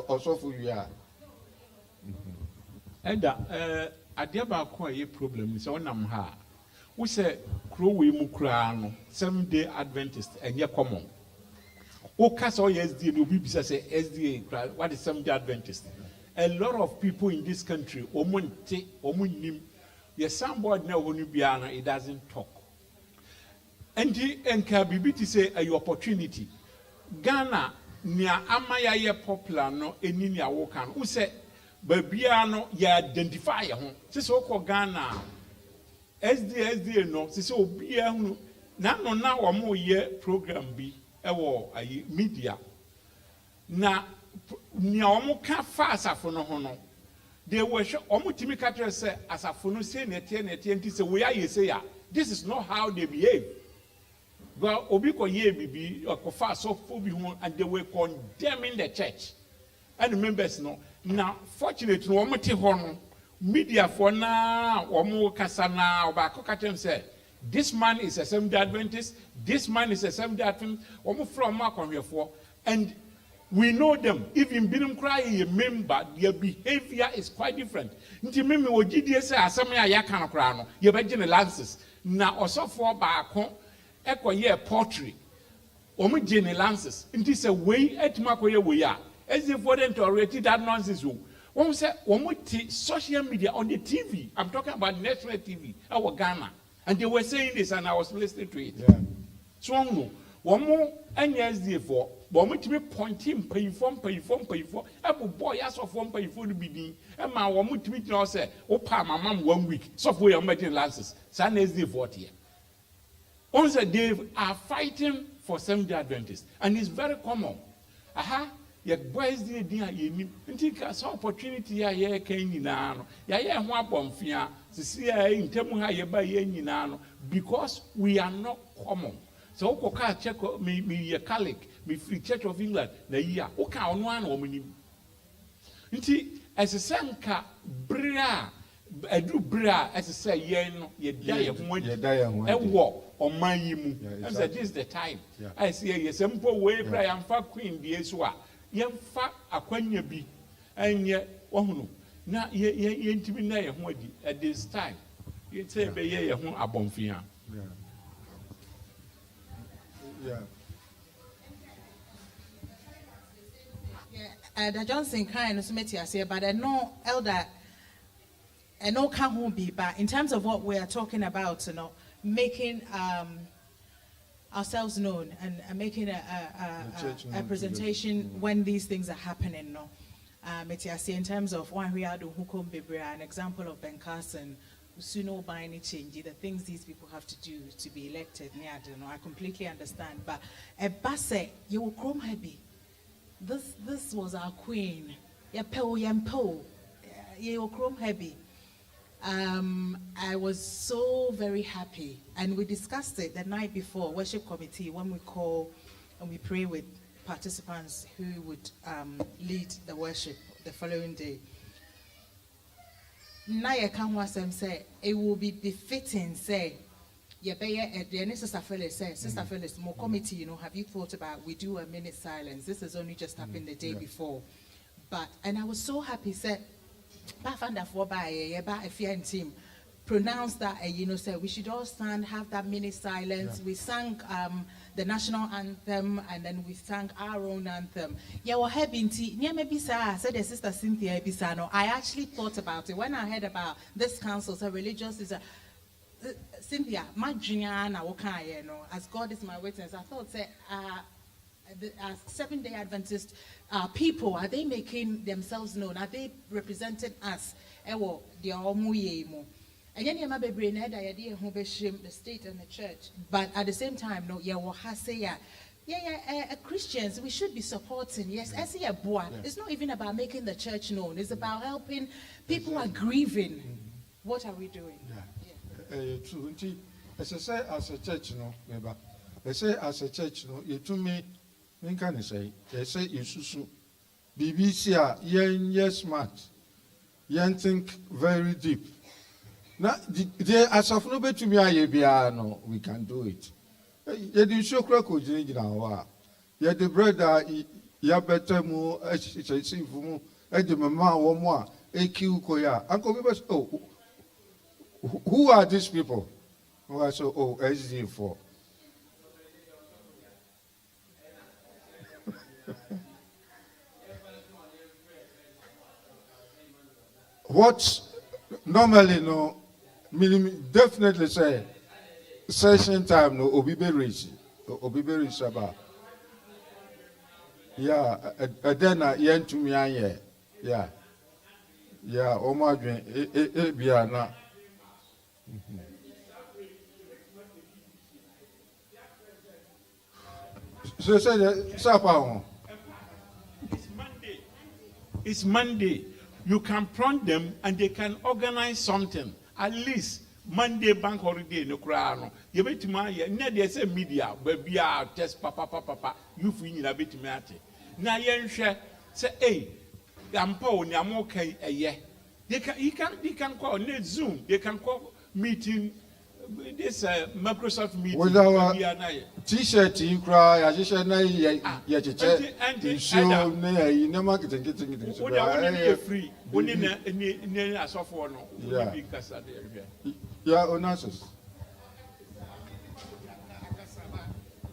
Also for you are. Eda, adeɛ baako a yɛ problem is ɔnam ha. We say kuro we mu kura no 7-day Adventist ɛnyɛ common. O kasa o SDA no bi bisa say SDA what is 7-day Adventist? A lot of people in this country omunte omunim. Yes, somebody now when you be it doesn't talk. And the NKBB say a opportunity. Ghana nia amaya ye popular no eni nia wokan. Who say babiano ya identify hon. Sisi oko Ghana SDA no sisi obiya hunu na no na wamo ye program bi ewo ayi media na nia wamo ka fa asafo no hono. They were omutimi katre say asafo no say netie nti say we are say ya. This is not how they behave. Well, obi ko ye bibi okofa so fo bi ho and they were condemning the church. And the members no. Now fortunately no omote ho no media for na omo kasa na obako ka tem say this man is a Seventh-day Adventist, this man is a Seventh-day Adventist, omo from akonhwefo and we know them. Even binom cry a member, their behavior is quite different. Nti meme ogidie say asem ya yaka no kra no ye be gene lances na osofo baako ekoye poetry omo gene lances nti say we etima koye we ya as if for them to already that nonsense one say omo social media on the TV. I'm talking about national TV our Ghana and they were saying this and I was listening to it. Yeah. So one more NSD for but me to be pointing pay form every boy as of one pay for the bidding and my one to be now say opa my mom 1 week software I'm making lances San SD 40 also they are fighting for 7-day Adventists and it's very common your boys did you think as opportunity ya can no ya ho abomfia to see in temu ha ye ba ye nyina no because we are not common. So okoka check me a Catholic, me Free Church of England, na year. Oka ono an omunim. Nti as a sanka bra edu bra as say ye no ye die ho e wo oman yi mu. I said this is the time. I say yes empo we cry am fa queen die so a ye fa akwanya bi enye ohunu na ye ntimi na ye ho adi at this time. Ye say be ye ho abomfia. The Johnson kind of Smith here, but I know elder and no can be, but in terms of what we are talking about, making ourselves known and making a presentation when these things are happening, in terms of one we are doing an example of Ben Carson. Suno by any change, the things these people have to do to be elected. I completely understand. But a basse, you will chrome heavy. This was our queen. You will chrome heavy. I was so very happy, and we discussed it the night before worship committee when we call and we pray with participants who would lead the worship the following day. Now you can say it will be befitting. Say, Sister Phyllis, more committee. Have you thought about we do a minute silence? This has only just happened the day before, and I was so happy. Said, team pronounced that say we should all stand, have that minute silence. Yeah. We sang the national anthem and then we sang our own anthem. Said the Sister Cynthia Bisano. I actually thought about it when I heard about this council. So religious is a Cynthia, my junior, as God is my witness. I thought say the 7-day Adventist people, are they making themselves known? Are they representing us? And the state and the church, but at the same time, Christians, we should be supporting. Yes, I see a boy. It's not even about making the church known. It's about helping people who are grieving. What are we doing? True. As I say, as a church, I say as a church, you to me, can say, they say you susu. BBC, yen smart, yen think very deep. Now, as of no to me, no, we can do it. You show crack now. Yet the brother, ya better mu HHC fumu edi mama womo a EQ koya. Uncle Bibas, oh, who are these people? Oh, I said, oh, SD4. What normally no, definitely say session time no obibe reach about. Yeah, then yen to me yeah. Yeah, Omar Biana. So say Sapa. It's Monday. You can prompt them and they can organize something. At least Monday bank holiday no crown. You bet my they say media, but be our test papa. You feel a bit matty. Now yen share say, hey, I'm poor, I'm okay a year. They can call net Zoom, they can call meeting this Microsoft meeting. With our T-shirt, you cry, I just said, no, and show you no marketing getting free. Only a software. Yeah, Onassis.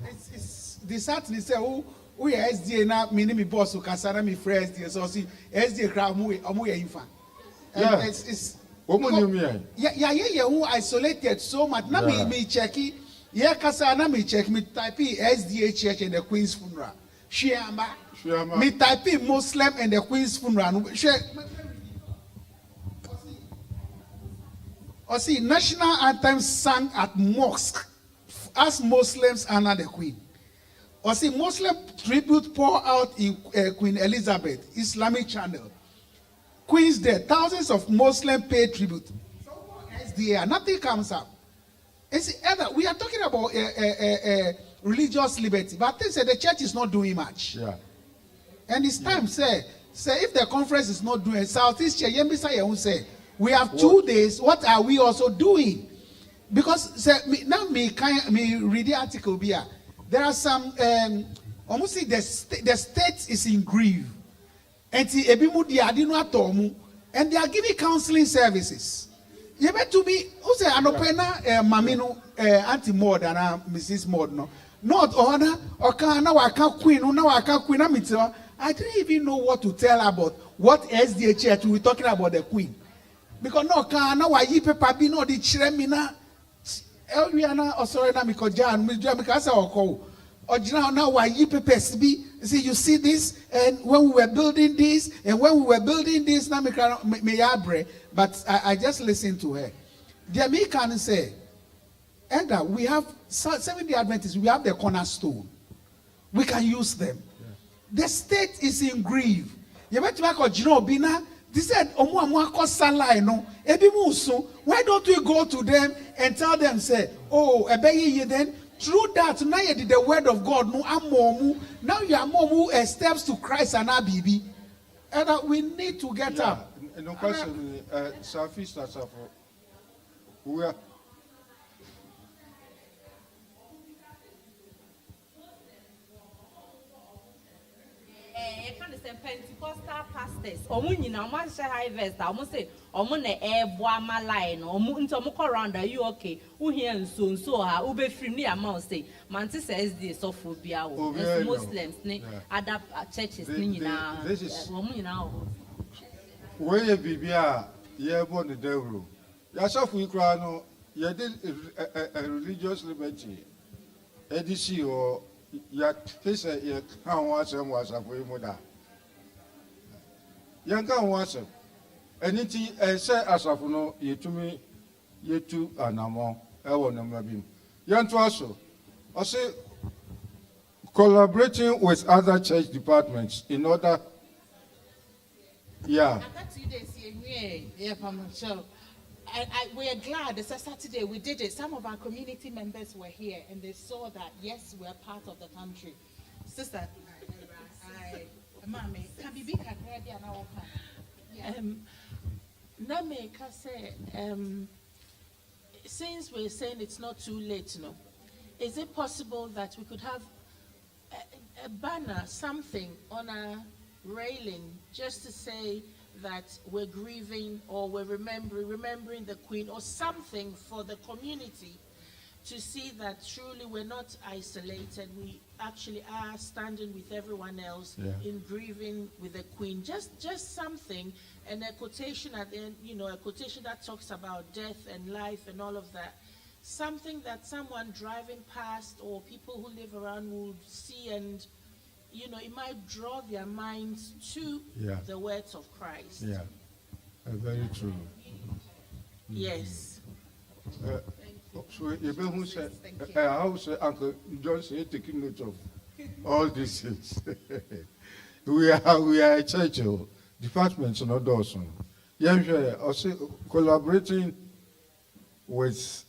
It's the certainly say, oh, we are SDA now, me boss who can send me free SDA, so see SDA crowd, I'm infant. Yeah, it's yeah, who isolated so much. Now me check it. Yeah, kasa na me check me type SDA church and the Queen's funeral. Shiama. Me type Muslim and the Queen's funeral. Or see, national anthem sung at mosque as Muslims honor the Queen. Or see, Muslim tribute pour out in Queen Elizabeth Islamic channel. Queen's Day, thousands of Muslims pay tribute. SDA, nothing comes up. We are talking about religious liberty, but they say the church is not doing much. Yeah. And it's time, say if the conference is not doing, Southeast Church, say we have 2 days. What are we also doing? Because now me read the article here. There are some almost see the state is in grief. And they are giving counseling services. You bet to me, who say Anopena Mamino anti mod and Mrs. Mod no. Not honor or can now I can't queen, now I can't queen. I didn't even know what to tell about what SDA church we talking about the queen. Because no can now I yi paper be no the chiremina Elviana or sorry na Mikojan, Mikasa or call. Or now why you papers be see you see this and when we were building this now but I just listened to her. The American say, Elder, we have 70 Adventists, we have the cornerstone. We can use them. Yeah. The state is in grief. You better back or Bina. They said, why don't we go to them and tell them, say, oh, then through that, now you did the word of God. No, now you are more steps to Christ and our baby. And we need to get up. No question, Safi starts up. We are. Pentecostal pastors, Omunina, Master High Vest, I must say, Omune air boama line, or Muntomoko round, are you okay? Who here and soon so her, Ube free me a mouse say, Mantis says this of Phobia, Muslims, other churches, this is Omuna. Where you be, yeah, born the devil. Yourself, we cry no, you did a religious liberty, EDC or yet, this a can't watch and was a way more. Yanka was anything say as of no, you to me, you two and more, I will never be. Yan to also, I say, collaborating with other church departments in order. Yeah. We are glad. It's a Saturday. We did it. Some of our community members were here and they saw that, yes, we are part of the country. Sister, Mommy, can be big and ready and our Nameka say, since we're saying it's not too late, no, is it possible that we could have a banner, something on a railing, just to say that we're grieving or we're remembering the Queen, or something for the community to see that truly we're not isolated. We actually are standing with everyone else in grieving with the Queen. Just something, and a quotation at the end, a quotation that talks about death and life and all of that. Something that someone driving past or people who live around would see, and it might draw their minds to the words of Christ. Yeah, very true. Yes. So who said, I would say Uncle John said taking note of all these things. we are a church departments not those. Yeah, also collaborating with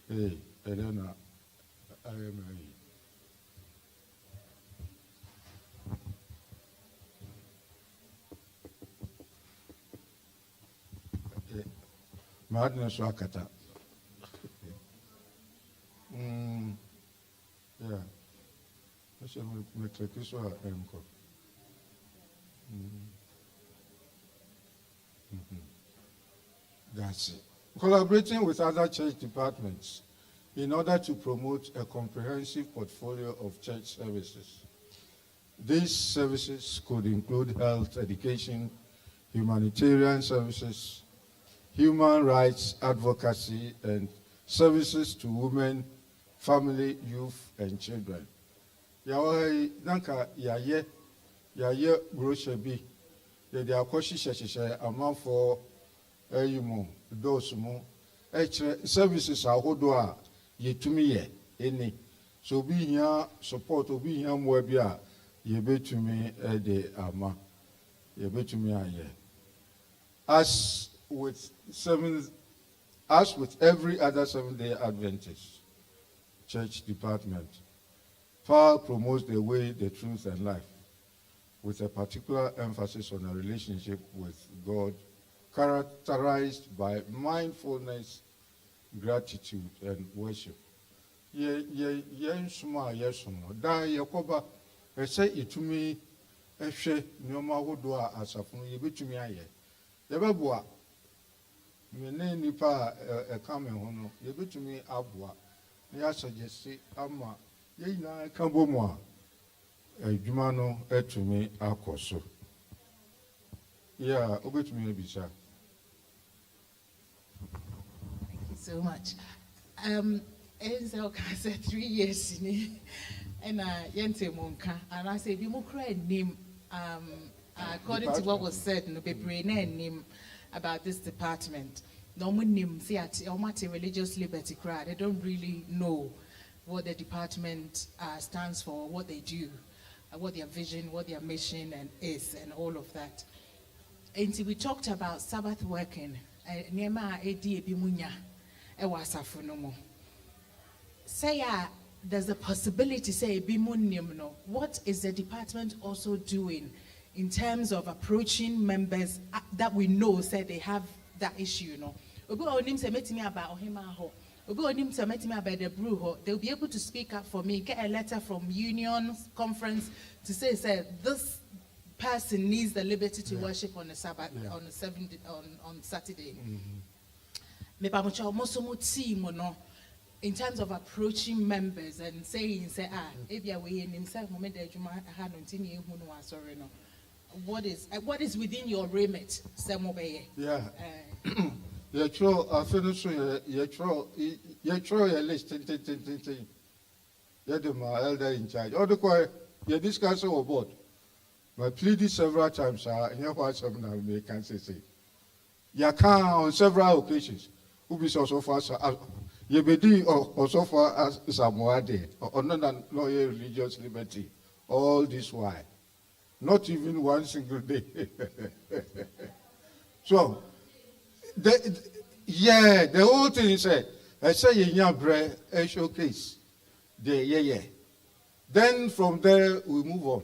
hey, Elena, I am Madness Wakata. Yeah. I shall make a kiss or That's it. Collaborating with other church departments in order to promote a comprehensive portfolio of church services. These services could include health, education, humanitarian services, human rights advocacy, and services to women, family, youth, and children. Yawai nanka yaye brochure bi yede akoshi sheshe amanfo eyimu those mu services ahodo a yetumi ye eni so obi hia support obi hia mo bi a yebetumi de ama yebetumi aye. As with every other Seventh-day Adventist church department, Paul promotes the way, the truth, and life, with a particular emphasis on a relationship with God characterized by mindfulness, gratitude, and worship. Yakoba, say itumi ehwe nyoma hodo a asafo yebetumi aye. Yebeboa mene nipa e kame ho no yebetumi aboa. Ya suggest ama ye na kan bomu a adwuma no etumi akoso. Yeah, obetumi ebisa. Thank you so much. Enzo said 3 years and yente monka, and I said you mukra name according to what was said no be name about this department. No name see at religious liberty crowd. They don't really know what the department stands for, what they do, what their vision, what their mission and is, and all of that. And we talked about Sabbath working. Nema edi ebimunya ewasafunomo. Say there's a possibility say ebimunim no. What is the department also doing in terms of approaching members that we know say they have that issue no? Obi onim se metimi about ohima ho. Obi onim se metimi about the brew ho. They'll be able to speak up for me, get a letter from union conference to say this person needs the liberty to worship on the Sabbath on the on Saturday. Me pa mucha mosomo team no in terms of approaching members and saying ebia we nim say moment adwuma ha no ntimi ehu no asori no. What is within your remit? Yeah. You throw a finish you throw your list you're the elder in charge. All the quiet you're discussing about. But pleaded several times, and you what some now may can say. You can on several occasions. Who be so far, you be doing or so far as Samoade, or not religious liberty. All this why. Not even one single day. So, the whole thing is I say in your bread, a showcase. Then from there we move on.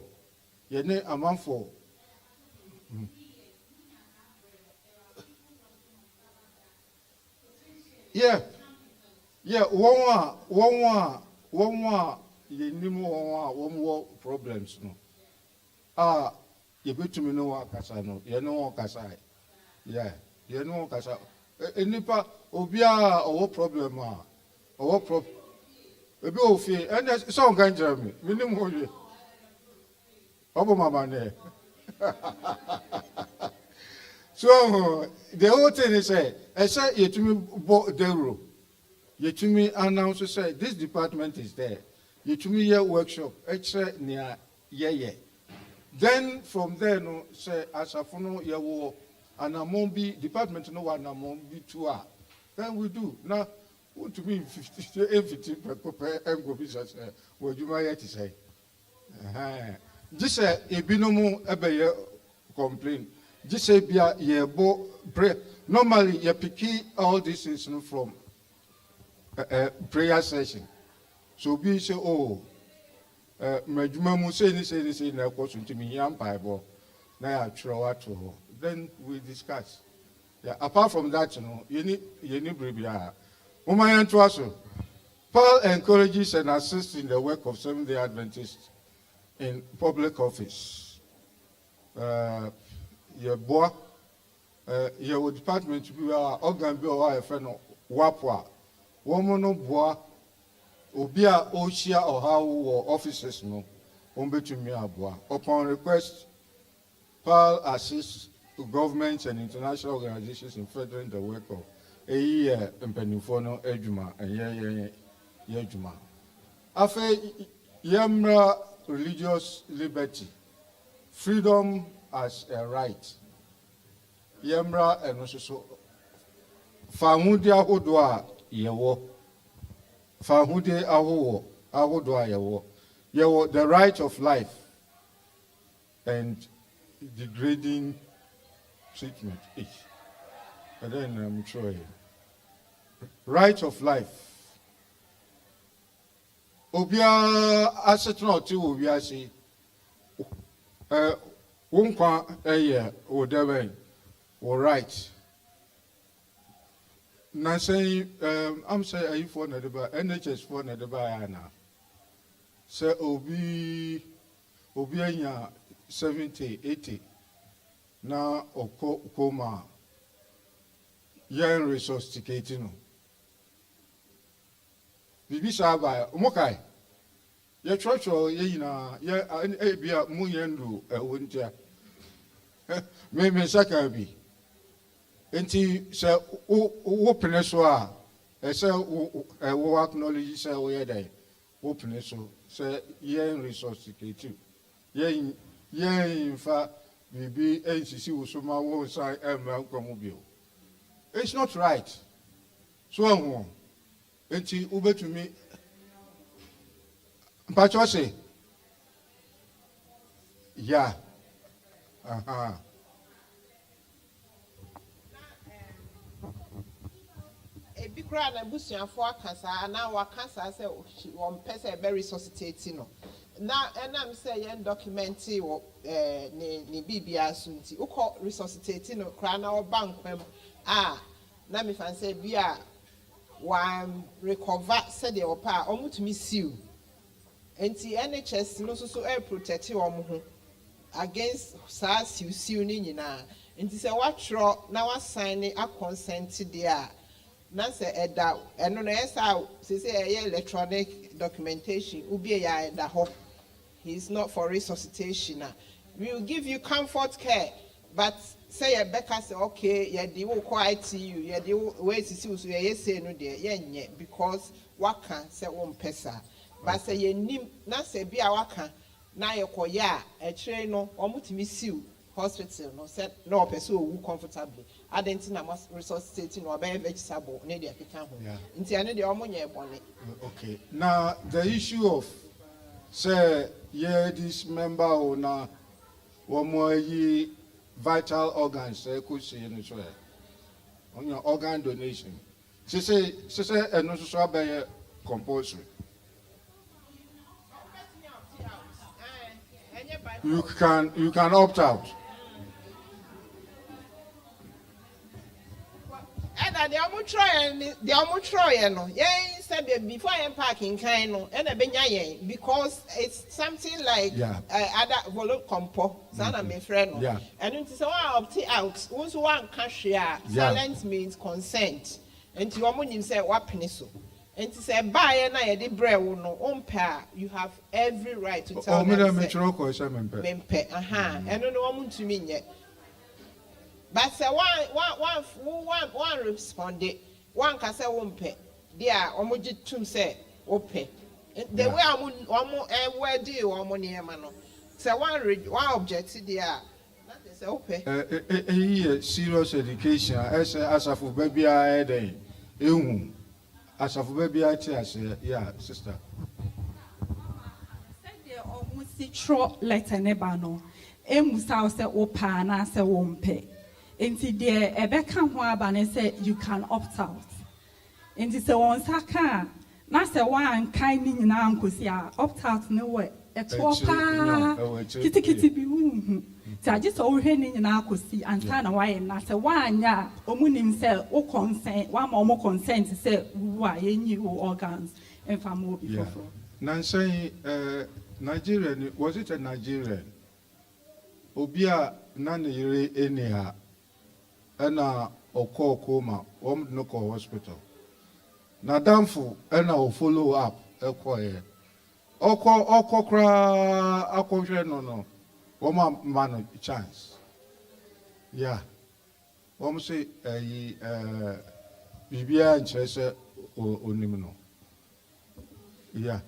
Yene amanfo. Yeah. Yeah, one you need more problems no. You bet to me no kasa no. You know kasa. Yeah, you know kasa. Enipa obia owo problem owo problem. Ebi ofi and some kan Jeremy. Minimum oye. Obo mama ne. So the whole thing is I say you to me the rule. You to me announce say this department is there. You to me here workshop. Extra near yeah. Then from there no say as a funo ye wo anamombi department no anamombi 2 hours. Then we do now. To me 50 per go be say what you might say. Just say ebinomu ebe complain. Just say bia ye bo pray. Normally you pick all these things from prayer session. So be say oh majuma mu say ni na kwso ntimi yam bible na ya tro ato. Then we discuss. Yeah, apart from that you need brebia. Woman to us. Paul encourages and assists in the work of Seventh-day Adventists in public office. Your boy, your department be our organ be our friend wapwa. Woman no boy, obia oshia or how or officers no. To me aboa. Upon request, Paul assists governments and international organizations in furthering the work of mpanimfo no adwuma ye adwuma afa yamra religious liberty freedom as a right yamra eno so fahudi ahodo a yewo fahudi ahodo a yewo the right of life and degrading treatment and then I'm sure right of life. Obia asset not to we are see. Unkwa or devil or right. Now say I'm saying are you for the NHS for the Bayana. Say Obianya 70, 80. Now Okoma. Yen resuscitating. Bibi Saba, Mokai. Your church or Yena, Abia Muyendu, a winter. Maybe Sakabi. And he said, open a soir. I said, I acknowledge, say, where they open it so, say, yen resuscitating. Yen, in fact, maybe NCC was some one side and Malcolm. It's not right. So I'm wrong. And she over to me. But what say? Yeah. A big crowd and bushing for cancer, and now our cancer say one person very resuscitating. Now, and I'm saying documentary or ni BBS, who call resuscitating or crown our bank. Na me fan say bia one recover said the opa omu to miss you. Enti NHS no so protect omu ho against SARS you ni nyina. Enti say what tro na wa sign a consent there. Na say eda eno na esa say electronic documentation ubi ya eda ho. He is not for resuscitation. We will give you comfort care, but say a Becca say okay, yeah, they will quiet you, yeah, they will wait to see so yeah, say no there, yeah, because waka say one pesa. But say ye nim na say be a waka na ye koya a train no omutimi siu hospital no said no person who comfortably. I didn't know must resuscitating or be vegetable near the African home. Into any the omonia bonnet. Okay. Now the issue of say yeah, this member or na one more ye vital organs could see in Israel on your organ donation. She say and no so by compulsory. You can opt out. And the almost try no. Yeah, said before I am parking kind no, and a benya because it's something like other volo compo, sana my friend. Yeah. And it is one opt out. Once one cashier, silence means consent. And you almost say what peniso. And to say buy and I did bread no on pair, you have every right to tell them. Mempe, and no one to me yet. But say one responded, one can say one pay. Dear, omoji tum say ope. The way I'm where do you want money, mano? Say one object there. That is ope. Serious education, as a for baby, I day. As of baby, I tell yeah, sister. Said they almost see true letter nebano. Musa say opa na say wompe. Inti de ebeka ho abane say you can opt out. Inti say won saka na say wan kan ni nyina ankosi a opt out ne we etopa kitikiti bi hu. Say just o hwe ni nyina akosi ansa na why na say wanya omunim say o consent wa ma o consent say wa yenyi o organs and family before. Nancy Nigerian, was it a Nigerian? Obia nane yire anyha ena oko koma no ko hospital na damfo ena o follow up ekoye oko kra akonhwe no woma man chance yeah wom say bibia nche se onim no yeah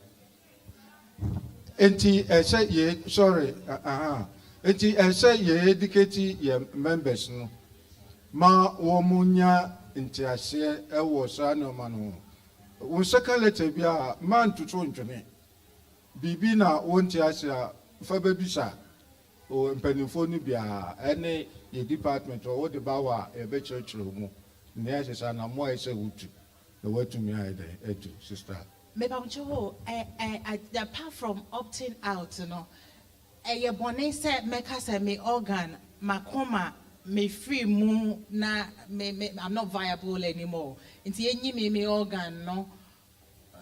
enti say ye sorry enti say ye educate ye members no ma womunya ntiase ewo sa no ma no wo second letter bia man tutu ntwene bibi na wonti ase a fa babisa o mpanimfo ni bia ene ye department o de bawa e be churchro mu ne asesa na mo ese wutu e watumi aide edu sister maybe apart from opting out, you know, a bonnet said, make us a me organ, makoma, me free moon, na me, I'm not viable anymore. Into any me organ, no,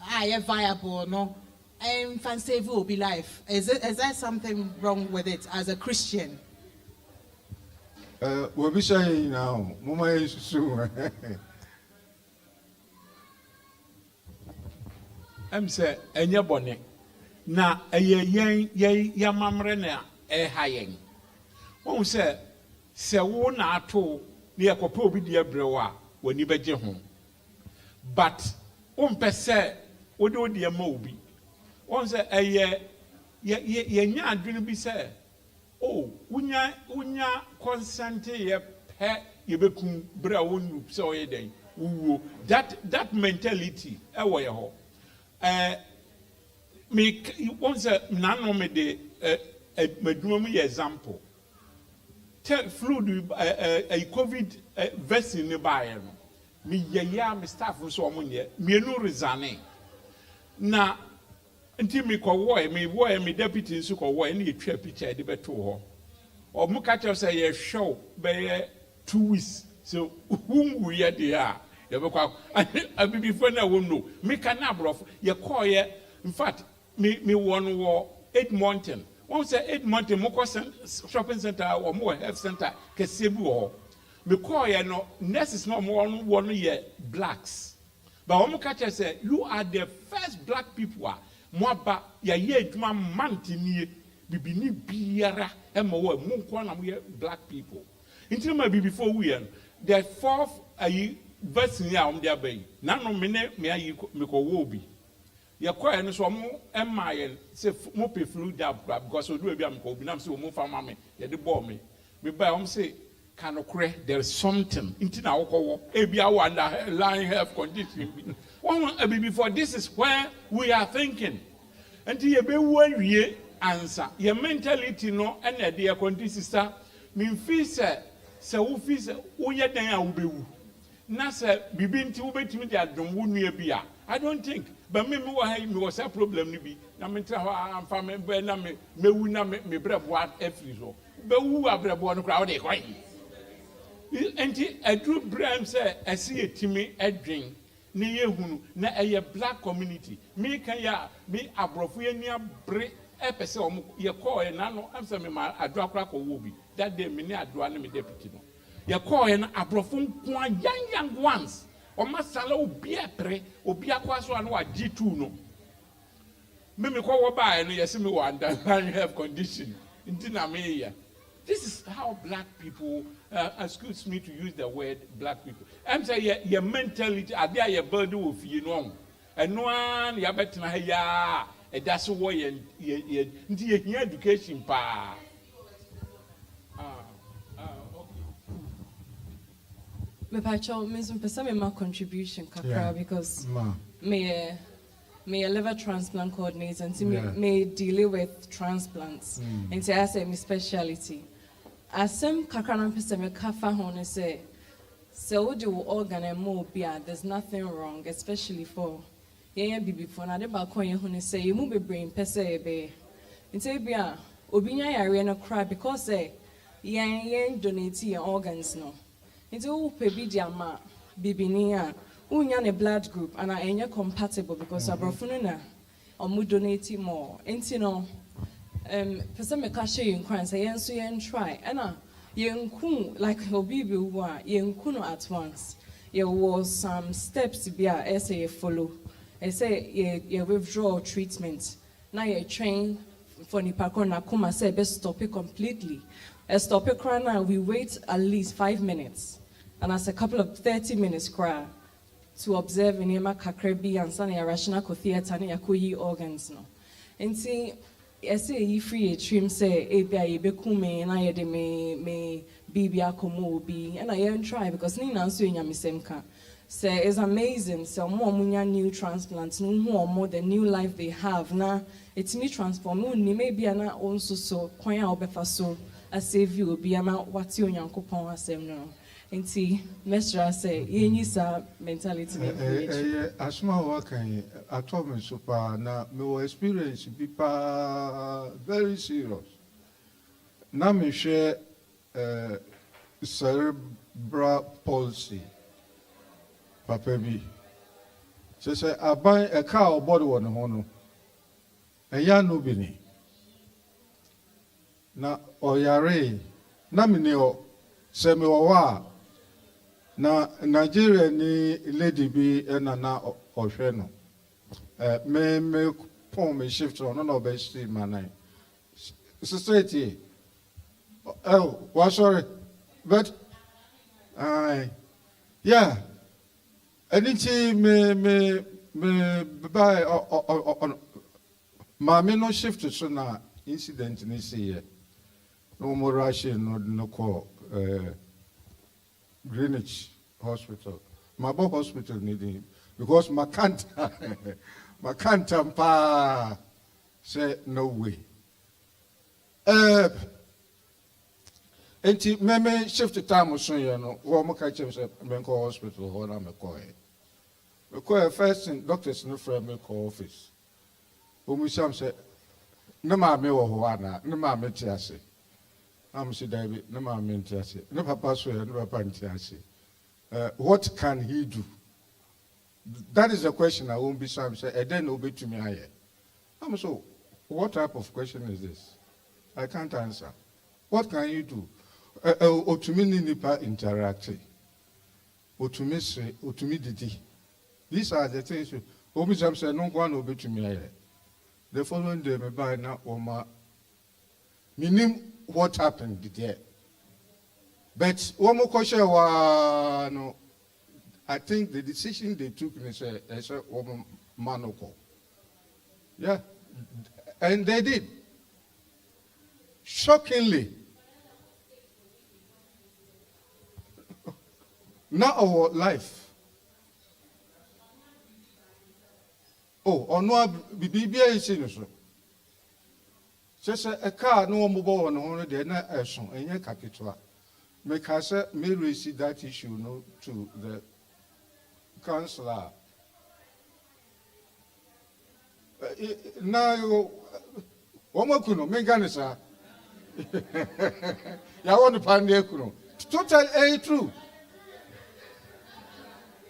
I am viable, no, and fancy will be life. Is there something wrong with it as a Christian? What we saying now, Mama is soon. I'm say enye bone na yen yamamre na hayen won say se wo na ato na yakope obi de abrewa wani beje ho but won pese wo de odi ma obi won say ye nya adwene bi say oh unya consent ye pe ye bekum bra wonu say oye den wuwo that mentality e wo ye ho me once nano me de medum example tell flu a covid vaccine ne bae no me yaya me staff so omunye me no resign na nti me ko me deputy nso ko wo na etwa picture de beto ho o mu ka tell say ye show be 2 weeks so who we there before na won no me can abrof ye call ye in fact me won war 8 mountain won say 8 mountain mo shopping center or mo health center kesebu ho me call ye no nurses no mo won ye blacks but won catch say you are the first black people mo aba ye adwuma mantini bibini biara e mo wo mo nko na mo ye black people until my before we the fourth vaccine ya dia bay na no me ayi me ko wo bi ye kwa no so mo emaye se mo pe flu jab because o do bi am ko bi na so mo fa ma me ye de bo me buy say can okre there is something intina wo ko wo e bi awo underlying health condition one before this is where we are thinking until ye be wo awie answer your mentality no na de ye condition sister me feel se wo feel se wo ye dan a wo be wu na se bibi nti wo betimi de adom wo nua bi a I don't think but me was a problem ni bi na me tra ho amfa me be na me mewu na me brebo afri so be wu abrebo no kra wo de kwai Enti Edru Brem say I see a Timmy Edring. Ne yehunu na a black community. Me can ya me abrofuenia bre epese omo ye call e na no am say me ma adwa kra ko wo bi. That day me ne adwa na me deputy no. Ye call e na abrofu nko young ones. Oma sala obi epre obi akwa so na wa G2 no. Me call wo ba e no ye se me wa underlying health condition. Nti na me ya. This is how black people, excuse me to use the word black people. I'm saying your mentality, I dare your burden with you know. And one, you better na ya, and that's why you education pa. Me pacho, me some person my contribution kakra because me a liver transplant coordinator and me deal with transplants and say I say my specialty. Asem kakra person me kafa hone say so do organ and more bia there's nothing wrong especially for baby for na de ba kon ye hone say you be brain pese be nti bia obinya yare no cry because yen donate your organs no nti wo pe bi dia ma bibini a unya ne blood group and enye compatible because abrofunu na omu donate more nti no person me ka share in crime say yen so yen try and yen ku like obibi wa yen ku no at once there was some steps be a say follow say ye withdraw treatment now you train for nipa na kuma say be stop it completely stop it cry now we wait at least 5 minutes and as a couple of 30 minutes cry to observe in ema kakrebi and sana rational co theater na yakoyi organs no nti say you free a trim say ebia ye bekume na ye de me bibia komo obi and I yen try because ni na so enya misemka say it's amazing so more munya new transplants no more the new life they have na it's me transform no ni maybe na onso so kwan a obefa so a save you obi ama wati onyankopon asem no nti mesra say yenyi sa mentality asma wa kan atom super na me wo experience people very serious na me share cerebral palsy papa bi say aban e ka obody won ho no eya no bi ni na oyare na me ne o se me wo wa na Nigeria ni lady bi na ohwe no me pon me shift on no be see manai society oh sorry but yeah anything me buy on mama no shift so na incident ni see no more rushing no call Greenwich Hospital. My hospital needing because my can't say no way. And me shift the time so you know, what catch say Menko Hospital, what I'm a call. We call first in doctors no from Menko office. Some say, no mammy or Juana, no mammy Tiasi. I'm say David, no mammy Tiasi, no papa swear, no papa Tiasi. What can he do? That is a question I won't be some say, and then obey to me. I'm so, what type of question is this? I can't answer. What can you do? Or to me, nipa interacting. Or to me, say, or to me, didi. These are the things. Obi Sam said, no one obey to me. The following day, me buy na Oma. Meaning, what happened there? But one more question no, I think the decision they took is a woman manoko. Yeah, and they did. Shockingly, not our life. Oh, or no, BBA is innocent. Just a car, no mobile, no, they're not a son, and your capital. Because may receive that issue no, to the councillor. Now, one more kuno, Meganisa. Ya want to Pandekuno, Totally true.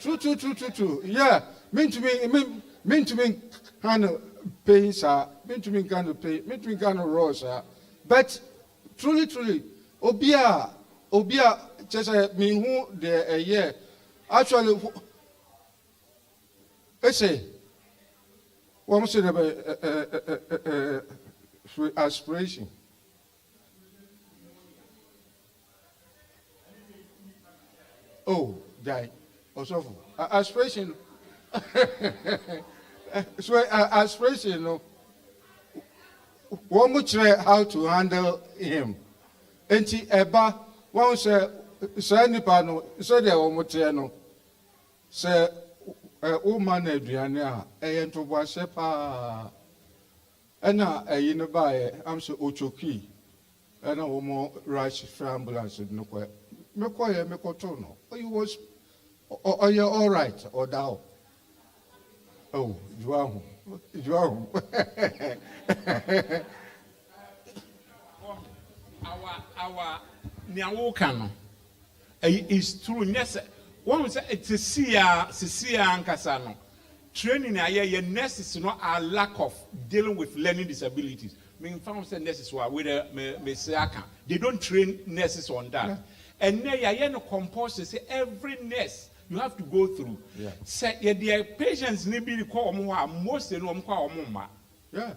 True. Yeah, mean to me, kind of pain, sir. Mean to me, kind of pain. Mean to me, kind of raw, sir. But truly, Obia, just me who the year. Actually, I say, what say about aspiration? Oh, guy. Also, aspiration. So, aspiration, no. One would try how to handle him. And he eba, one say, Sanipano, so there one no. Say, a woman, Adriana, a to wash a na a yin by, I'm so Ochoki, and a woman rush for ambulance, no quite. Mekoye mekotono. You was, or you're all right, or thou. Oh, you are. Our Nyawokano is true. Yes, one say it's a Sia and Casano. Training a nurses not a lack of dealing with learning disabilities. Mean found nurses who are with they don't train nurses on that. Yeah. And now you compulsory say every nurse you have to go through. Yeah. Say the patients need be call most of them call yeah.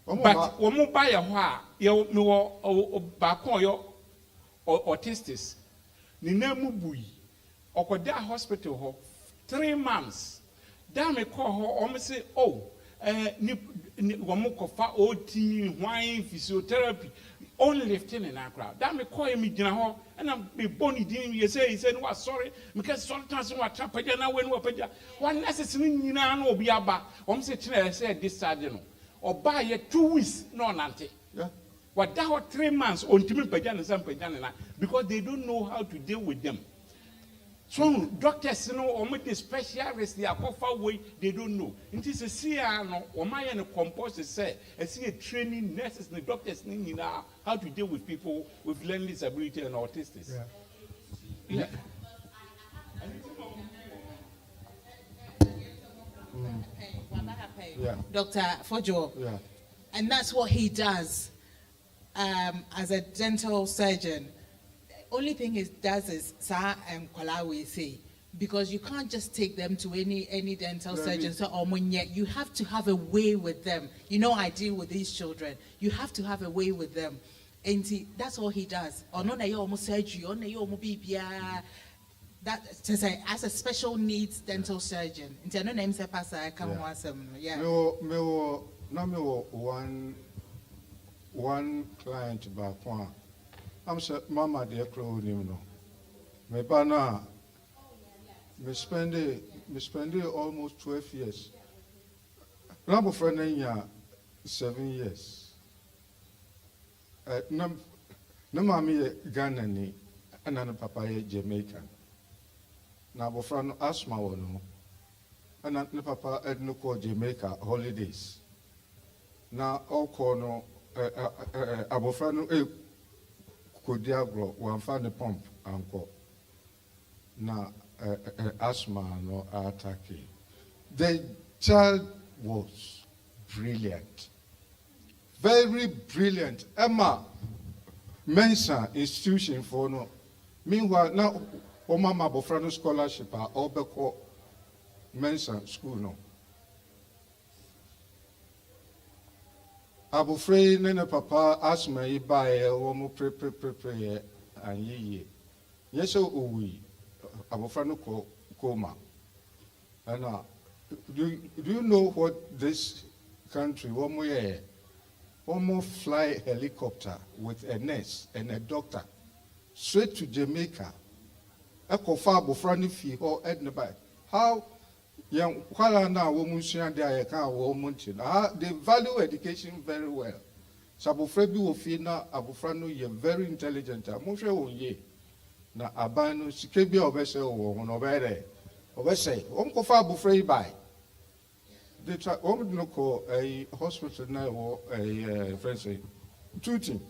But when buy a while, you back on your autistics. Ni name bui. Or that hospital 3 months. Damn me call her almost say, oh, Wamukofa OT, wine, physiotherapy, only lifting in our crowd. Damn me call me Jinaho, and I'm be bonny dean. You say, he said, was sorry, because sometimes what happened now when we one necessary no be about. Say, said this Saturday, or buy a 2 weeks, no, Nancy. Yeah. What that 3 months on Timmy Pajan and some Pajan, because they don't know how to deal with them. So doctors know or make the specialists they are far away, they don't know. It is a CR or my and a composer say, I see a training nurses and doctors need how to deal with people with learning disability and autistics. Yeah. Yeah. Dr. Fojo. Yeah. And that's what he does as a dental surgeon. Only thing he does is Sa and Kwalawe say, because you can't just take them to any dental surgeon. So you have to have a way with them. You know, I deal with these children. You have to have a way with them. And that's all he does. Or no, you almost surgery, or you almost be that as a special needs dental surgeon. No name say pass I come yeah. No, one client back one. I'm saying, Mama, dear crow, you know. Me bana, me spend almost 12 years. Number friend in 7 years. No mommy Ghana ni, and then papa Jamaican. Now, friend asthma no, and then papa no call Jamaica holidays. Now, all corner, abofrano Kodiagro, one found the pump uncle. Now, asthma no attacking. The child was brilliant, very brilliant. Emma Mensa institution for no. Meanwhile, now, Mama Bofrano scholarship are all Beko Mensa school no. Abufrey nene papa asma ibaye womu pre anyiye. Yeso uwi abufrano koma. And do you know what this country womu fly helicopter with a nurse and a doctor straight to Jamaica. Eko fa abufrano fi ho edneba. How young Kuala woman they value education very well. Sabufrebi Ofina Abufrano ye very intelligent. Moshe Onye na Abano Sikebi Obese or Obese. Kofa Bufrei by. They try no call a hospital now or a friend say 2 team.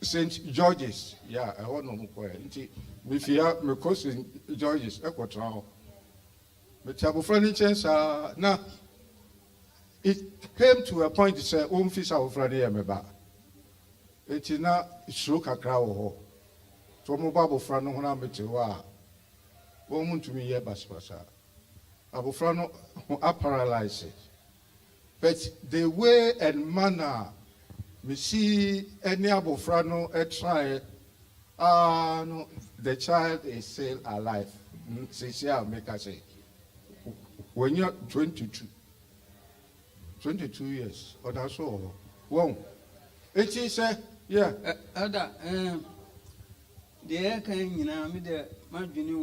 St. George's, yeah, I want no more. If you have my cousin George's, I got now. But I have a friend in chance. Now, it came to a point to say, fish our friend here, me ba. It is not shook a crowd. So, my Bible friend, when I'm with you, woman to me, yeah, Baspasa. I have a friend who are paralyzed. But the way and manner, me see any abofrano try, no, the child is still alive. See, I'll make her say, when you're 22 years, or that's all. Well, it is, yeah. Other, the air can, you know, me the Maduni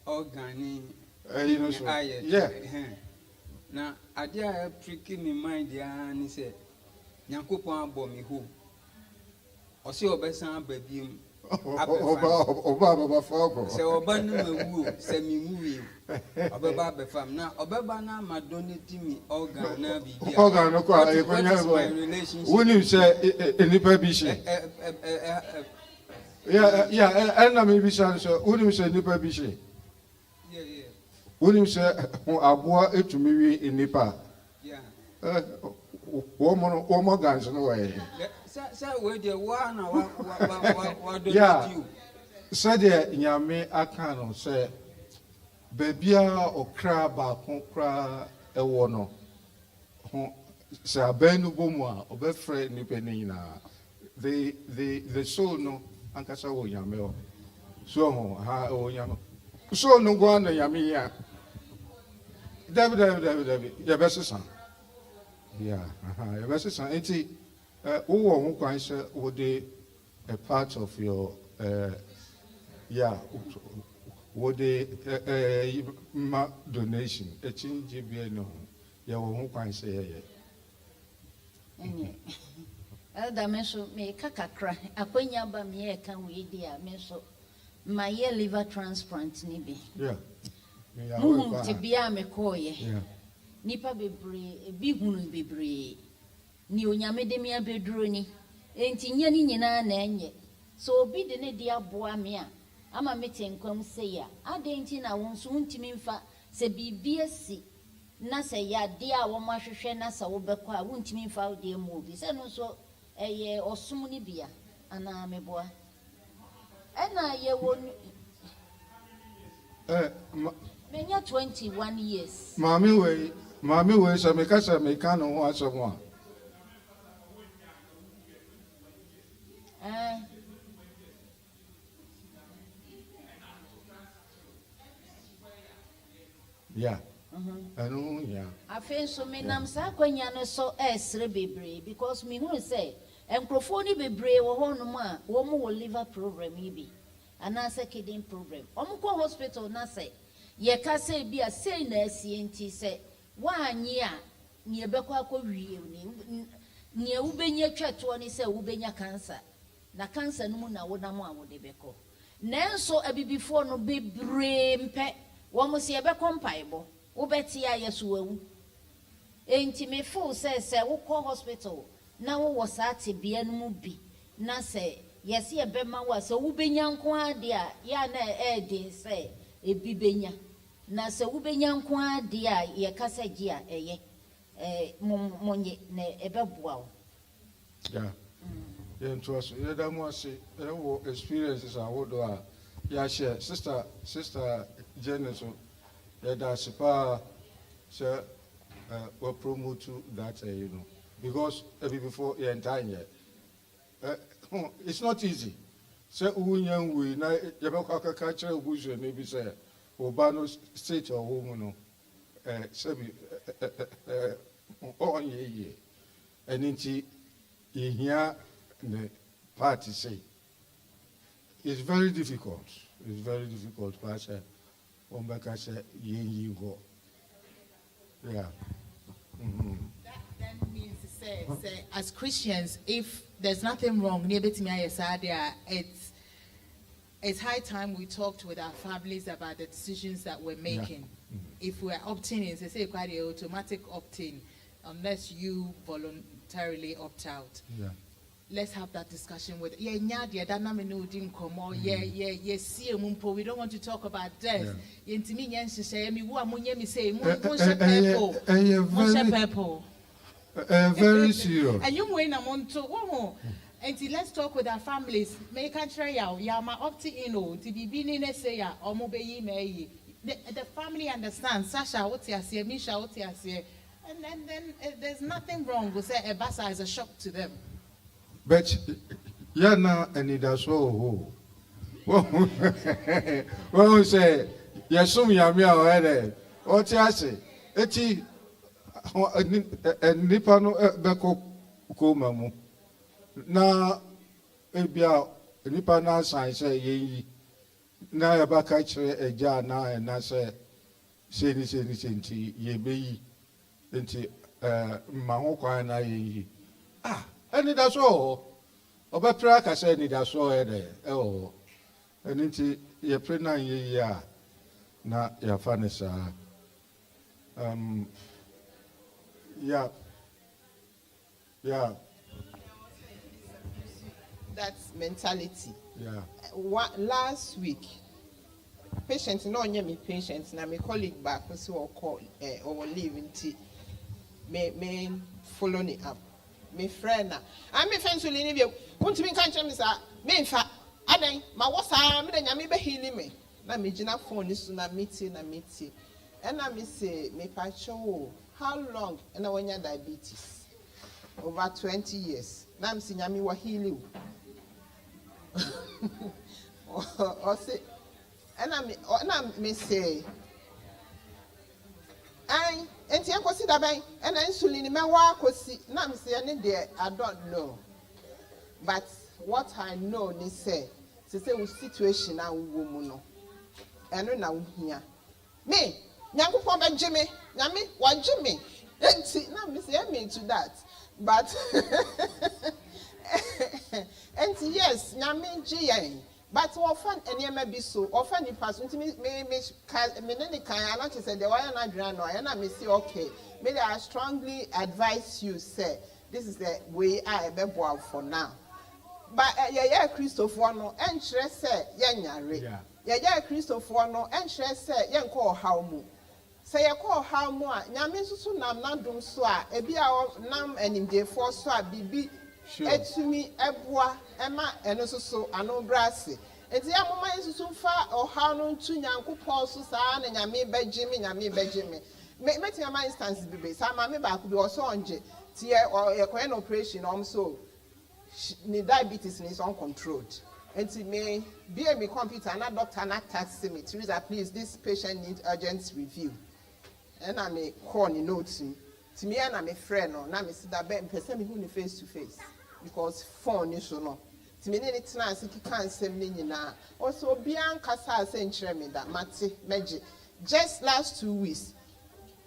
organ, yeah. Now, I dare pricking me mind, the and he said, Yankupon bomb who. Or see Obesan baby. Obaba Fogo. So, Obanu woo, semi movie. Obaba fam. Now, Obabana, my donate organ, organ, no, my relationship. When you say in the permission. Yeah, and I may be so. When you say Nipper Bishi. When you say Abua to me in Nipa. Yeah. One guns in a way. Sir, where the one what do you? Said Yame Akano say, Babia or crab, cra a wono. Say a benu bomwa, or befre nipenina. The soul no, Ankasa Yameo. So, ha, oh, Yam. So, no one, Yamia. David, your best son. Yeah, your best son. Ain't he? Who would be a part of your, yeah, would the donation, a change, no, you won't say, Elder Meso, me kakakra, akwenya ba me can we dear Meso, my year liver transplant, nibi. Yeah. To be a McCoy. Nipa bebre, a big woman bebre. Ni onyamedemia bedroni. Ain't in any nanye. So be the nedia boamia. I'm a meeting come say ya. I dain't in a won't soon to me fa, say be BSC. Nasa ya dear one mash nasa obekwa, won't me foul dear movies. And also a year or sumuni beer, and I'm a boy. And I ye won't. Many 21 years. Mammy way, so make us a mechanic or someone. Yeah. I know, yeah. I feel so many Namsa so rebebre because me who say, and Profoni be brave or Honoma, woman will liver program maybe. And answer kidding program. Omko hospital na say, ye can say be a say CNT say, 1 year near Bequaco near Ubenya Chatwani say Ubenya cancer. Na cancer no na wonamo would beko. Nanso a before no be brain pet, one must see a becompible. Ubetia yesu enti me full says wo hospital na wo wasati bia no bi na say yes ye bema wa so wubenya nko ade a ya na de say ebi benya na say wubenya nko ade a ye kasa gi a eye monye na ebeboa wo yeah to us ye da mo ase wo experiences a wo do a ya share sister Janice. That's sir, will promote that, you know, because before your entire year. It's not easy. Say, we now, you catcher, bush, and maybe say, Obano state or woman, on ye, and into here, the party say, it's very difficult. It's very difficult, Pastor. Yeah. That means to say, as Christians, if there's nothing wrong, it's high time we talked with our families about the decisions that we're making. Yeah. If we're opting in, say quite automatic opt-in, unless you voluntarily opt out. Yeah. let's have that discussion with yeah we don't want to talk about death. Very serious. And you win among two. And let's talk with our families. Make a try out. Yama opti ino to be being a say or mobile me. The family understands. Sasha, what's your say? Misha, what's your say? And then there's nothing wrong with say a basa is a shock to them. But yeah, now and it does so. Well, we say yes, some yammy already. What's your say? Eti nipa no beko komamu. Na ebia nipa na san say yeyi. Na ya baka kire eja na say say ni nti ye beyi. Nti ma ho kwan na yeyi. Ah, and that's all. Obepra ka say ni that's all there. Oh. And nti ye pray na ye ya na ya fanisa. Yeah. That's mentality. Yeah. Last week, patient, no, me patient, na my colleague back was so call or leave until me follow it up. My friend, I'm a friend to leave you. Want to be country, Miss me in fact, I think my was I me be healing me. Na me jina phone is na meeting. And I me say, me pacho, how long? And I want your diabetes. Over 20 years. Now I'm saying, I'm healing. Or say, and I me say, I and I consider by and insulin in my work. Now I'm saying, I don't know. But what I know, they say situation now, woman. And now here. Me, Yanko Papa Jimmy, Yami, what Jimmy? And see, now Miss Emmy to that. But and yes, Yami G. But often, and you may be so often in person to me, may I not say the wire not drown, and I may say, okay, maybe I strongly advise you, say, this is the way I be for now. But yeah, Christopher no, and she said, Yanyari. Yeah, Christopher no, and she said, Yan call how mu. Say, I call how more, Yamisu nam nandum swa, a be our nam and in the four swa, bibi, to me, Ebwa, Emma, and also so, I know brassy. And the young man is so far or how no to Yanko Paul Susan and Yami Benjamin. Make your mind instance, baby. Some mammy back could be also on jet, tear or a coin operation, also. The diabetes is uncontrolled. And to me, be a computer, and a doctor, and a taxi me. Teresa, please, this patient needs urgent review. And I may call the notes to me, and I'm a friend, or now I see that bed person who face to face because phone is so no. To me, any chance he can't send me now. Also, Bianca sent me that Mati Magic. Just last 2 weeks,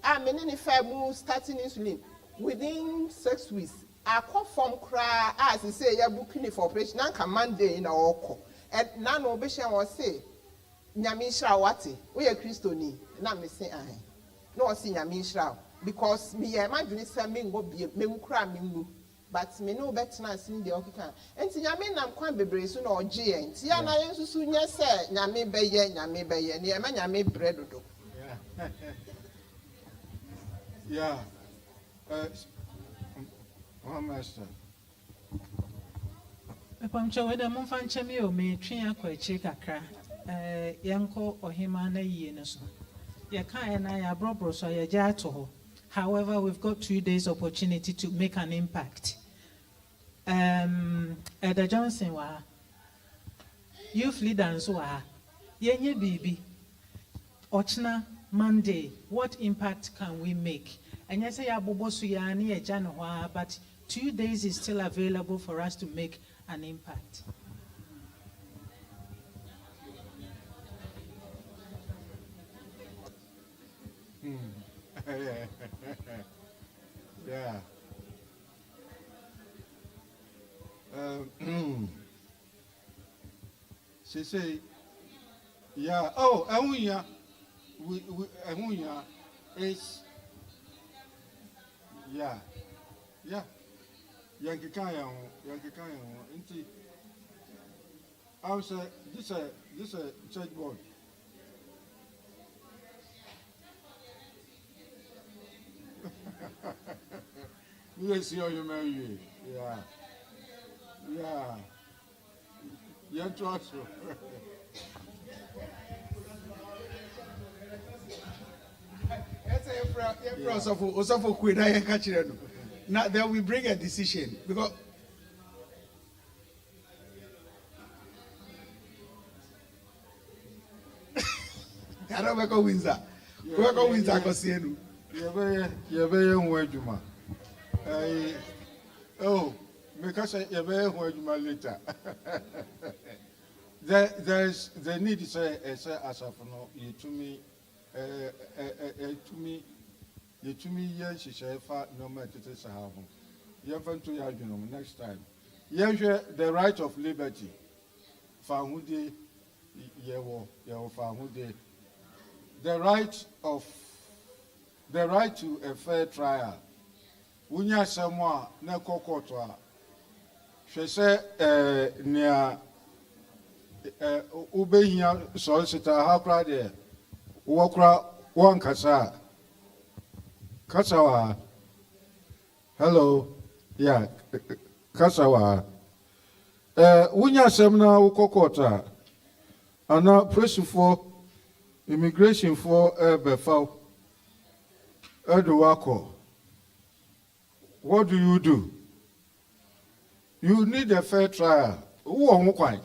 I'm in any fair move starting insulin within 6 weeks. I call from cry as he say you're booking for operation. Now come Monday in our call. And now no patient will say, Nyamisha wati, we are Christoni. Now me say, I no see Nyamisha because me imagine say me go be me cry me but me no better than seeing the occupant. And see Nyamin nam kwan bebre so no G and see na yen susu nya say Nyame beye ne ma Nyame bread do. Yeah. Master. Pamcho weda mo fan chemi o me twen akwachi kakra yanko ohima na yie ne so ye kan na ya brobro so ye ja to ho. However, we've got 2 days opportunity to make an impact. Eda Johnson wa youth leaders wa yenye bibi ochna Monday, what impact can we make? And yes, I but 2 days is still available for us to make an impact. Yeah. She say, yeah. Oh, Ahunya, Ahunya is, yeah. Yankee Kaya, Inti. I was this a church board. Yes, you marry. Yeah. Yeah. Yeah, trust you. Now then we bring a decision because I don't work on Windsor. Work on Windsor because you You're oh, because you're very later. There's the need to say as a no, you to me, yes, she said, no matter this album. You have to have next time. Yes, the right of liberty. Fahude, Fahude. The right to a fair trial. Unya someone na kokotwa. She say near ubehia solicitor how proud there. Wokra one kasa. Kasawa. Hello. Yeah. Kasawa. Unya semna ukokota. Ana press for immigration for Befau. Eduwako. What do? You need a fair trial. Who on quite?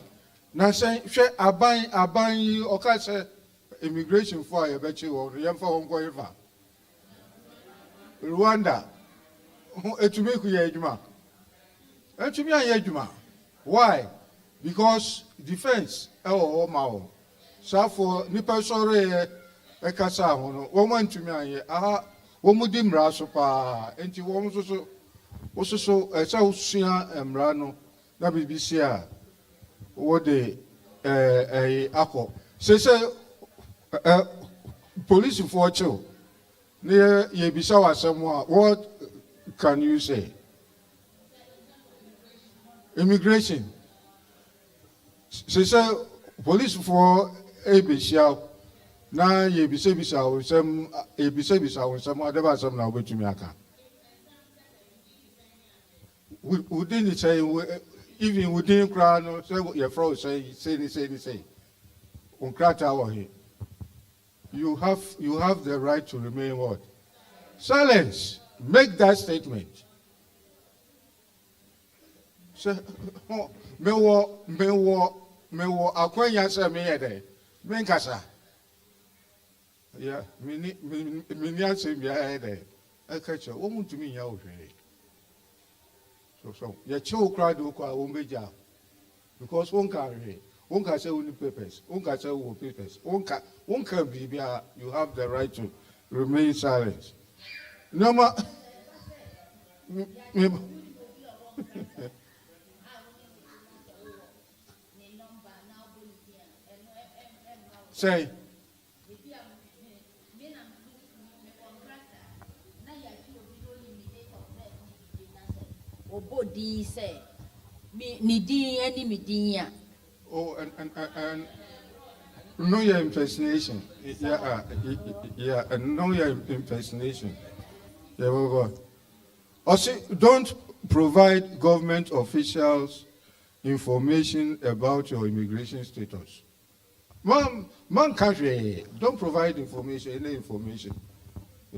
Now say, share aban okay say immigration for a betcha or the for Hongkong. Rwanda. To make you ejuma. Why? Because defense oh mao. So for nipa sorry ekasa hono. Woman to me aha womudim rasopa enti wom so esa usua emra no na BBC a wo de akọ se police for chill ne ye bisa wasem a what can you say? Immigration se police for ebisia na ye bisa wonsem ebisa wonsem adeba sam na obetumi aka within the say even within crowd no say your friend say on krata wa here you have the right to remain what silence. Make that statement. Say me wo akwanya say me here me nkasa. Yeah, many answer me there. I catch you. What to me now? So, your child cried to Ombeja because one can say only papers, one can say papers, one can be you have the right to remain silent. No more. Say. Obodi say Midi any Midinia. Oh, and know your impersonation. Yeah, and know your impersonation. Yeah, we go. Also, don't provide government officials information about your immigration status. Man country, don't provide any information. I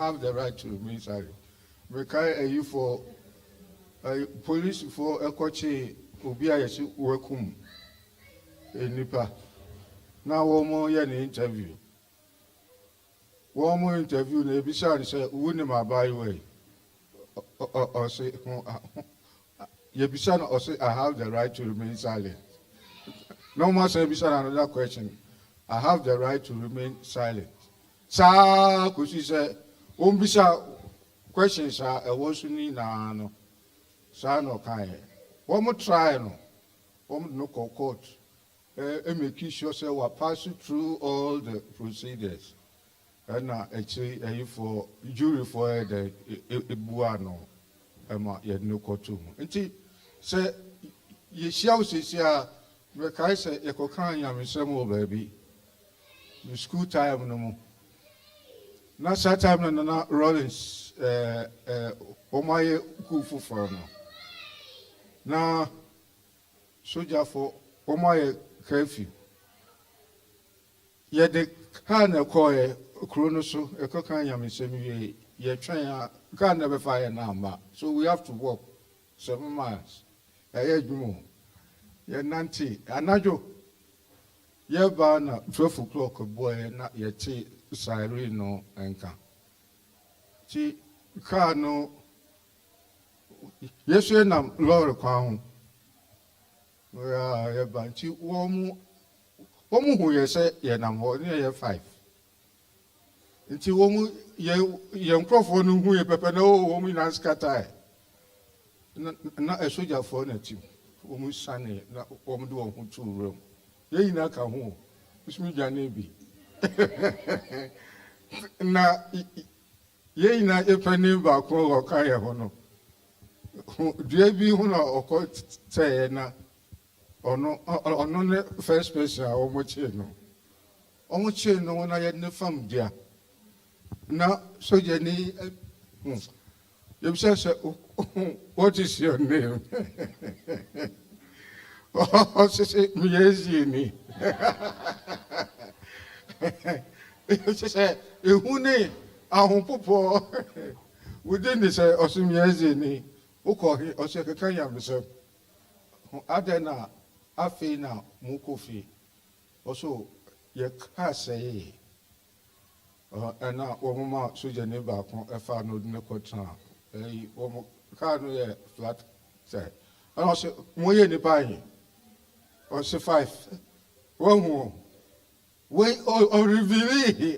have the right to remain silent. Because you for police for a coach Obia workum in Nipa. Now one more interview. One more interview, Nebisa say, wouldn't my by way. Or say, Yebisa or say, I have the right to remain silent. No more say, another question. I have the right to remain silent. Sa kusi say, Umbisa questions are a wasuni na no. Sa no kai. One more try no. One no court. Make sure say we pass through all the procedures. and actually for jury for the Buano, Emma, yet no cotum. And she said, ye shall see, the Kaiser, a cocaine, and some baby. The school time no more. Not that time, no, Rollins, my kufu for no. Now, soldier for my curfew. Yet the kind of coy, chronoso, a cocaine, and some ye train, can't never fire now, so we have to walk 7 miles. I heard you more. Ye Nanti, Anajo. Ye bana 12 o'clock, boy, not yet tea, Cyreno and can. Tea, car no. Yes, you know, Laura Crown. Well, yeah, but you warm who you say, yeah, I'm near 5. Until young Crawford who you pepper no woman and scatter. Not a soldier for native, almost sunny, not woman do on 2 room. Ye na ka ho usmi jane bi na ye na epani ba ko ka ye ho no dua bi ho na okọ tẹ na ono ne first person a omo che no na ye ne fam dia na soja ni you say what is your name? Oh, say me. She said, "Who ne? Ahun popo." Within this, Osimiezi Uko he Osekanya himself. Adena Afi na Mukofi. Also, ye can't say. And now, Omama Suja neighbor con a far no Necotan. A car flat say. And also, Moye ni buying. Or say 5. One more. Wait, or reveal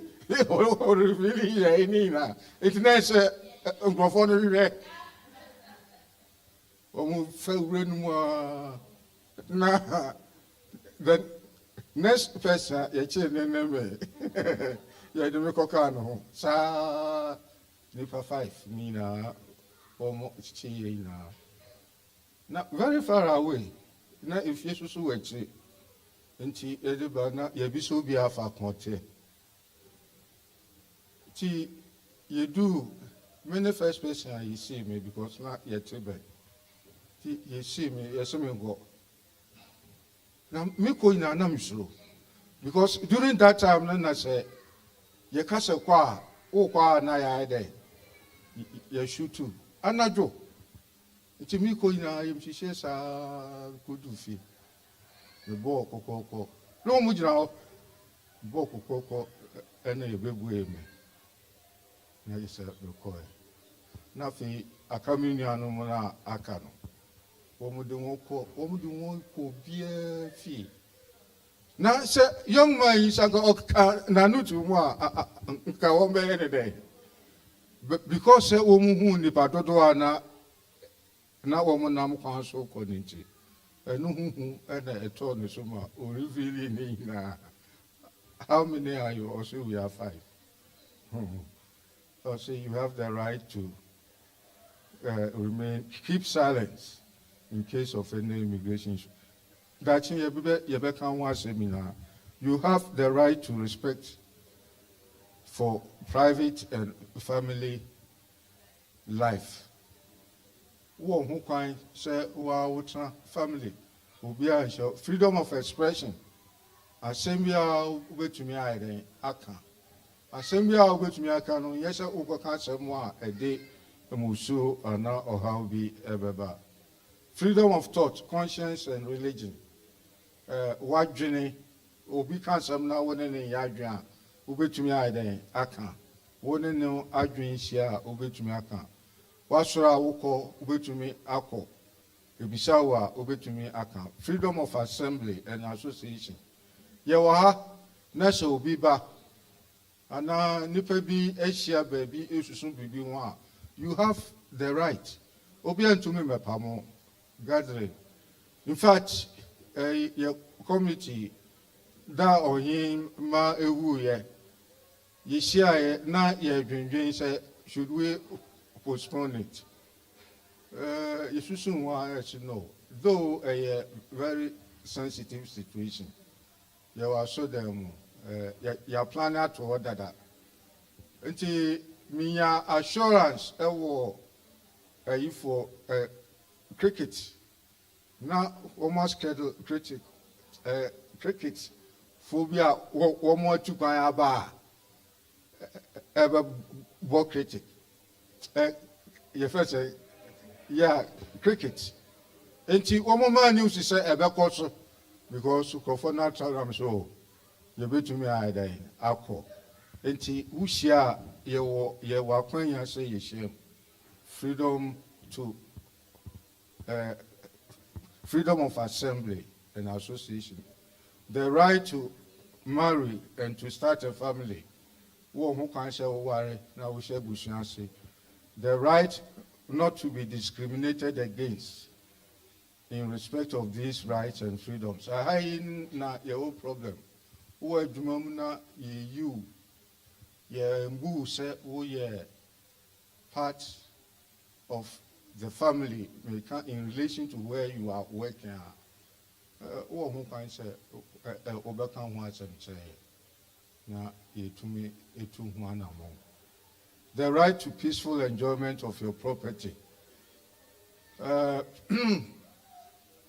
or reveal Nina. It's nice. Microphone. Oh, fell rain. Now, the next person, your children, you had to make a cano. Sa Nipa 5, Nina, almost China. Not very far away. Now, if Jesus were to, and she Edibana, you be so be a faculty. You do many first person you see me because not yet to bed. You see me, yes, I go. Now, me going on, slow. Because during that time, then I say, you can't qua, oh, qua, na day. You shoot too. And I do. It's me going on, she says, good to feel. The ball, coco. No, Mujao, Boko coco, and a big way. Now you said, recoil. Nothing, a communion, no, I can't. Woman do one beer fee. Now, sir, young man, you shall go Nanutu moi, Kawambe any day. But because a woman who ni Padoana, now woman nam council connected. And no who and a torn summa, or revealing how many are you? Also, we are 5. Also, you have the right to remain, keep silence. In case of any immigration issue. That you have the right to respect for private and family life. Who can say, family will be freedom of expression. Assembly will to me, I can. Assembly will to me, I can. Yes, I will can't more a day, a musu, or now, or how be ever. Freedom of thought, conscience, and religion. What journey will be cancer now when any yadrian, obey to me, I then, I can. One no adrian share, obey to me, I can. What shall I call, obey to me, I call. Ibisawa, obey to me, I can. Freedom of assembly and association. Yawa, Nasa will be back. And now, Nipa be Asia baby, soon be one. You have the right. Obey to me, my pamo. Gathering. In fact, your committee that on him ma ewu ye You share na ye dwendwen say should we postpone it? You should soon want to know. Though a very sensitive situation, you are so them. You are planning to order that. Until me assurance for cricket. Now almost schedule cricket phobia one more to buy a bar ever bought cricket. You first say, yeah, cricket. Until one more man used to say ever course because Kofona Taram so you bet to me I die. Alcohol. Until Ushia, you were when you say you share freedom to freedom of assembly and association, the right to marry and to start a family. The right not to be discriminated against in respect of these rights and freedoms. I na your problem. Who are you? Who say part of the family in relation to where you are working. Who can say overcome what and say now to me one among the right to peaceful enjoyment of your property.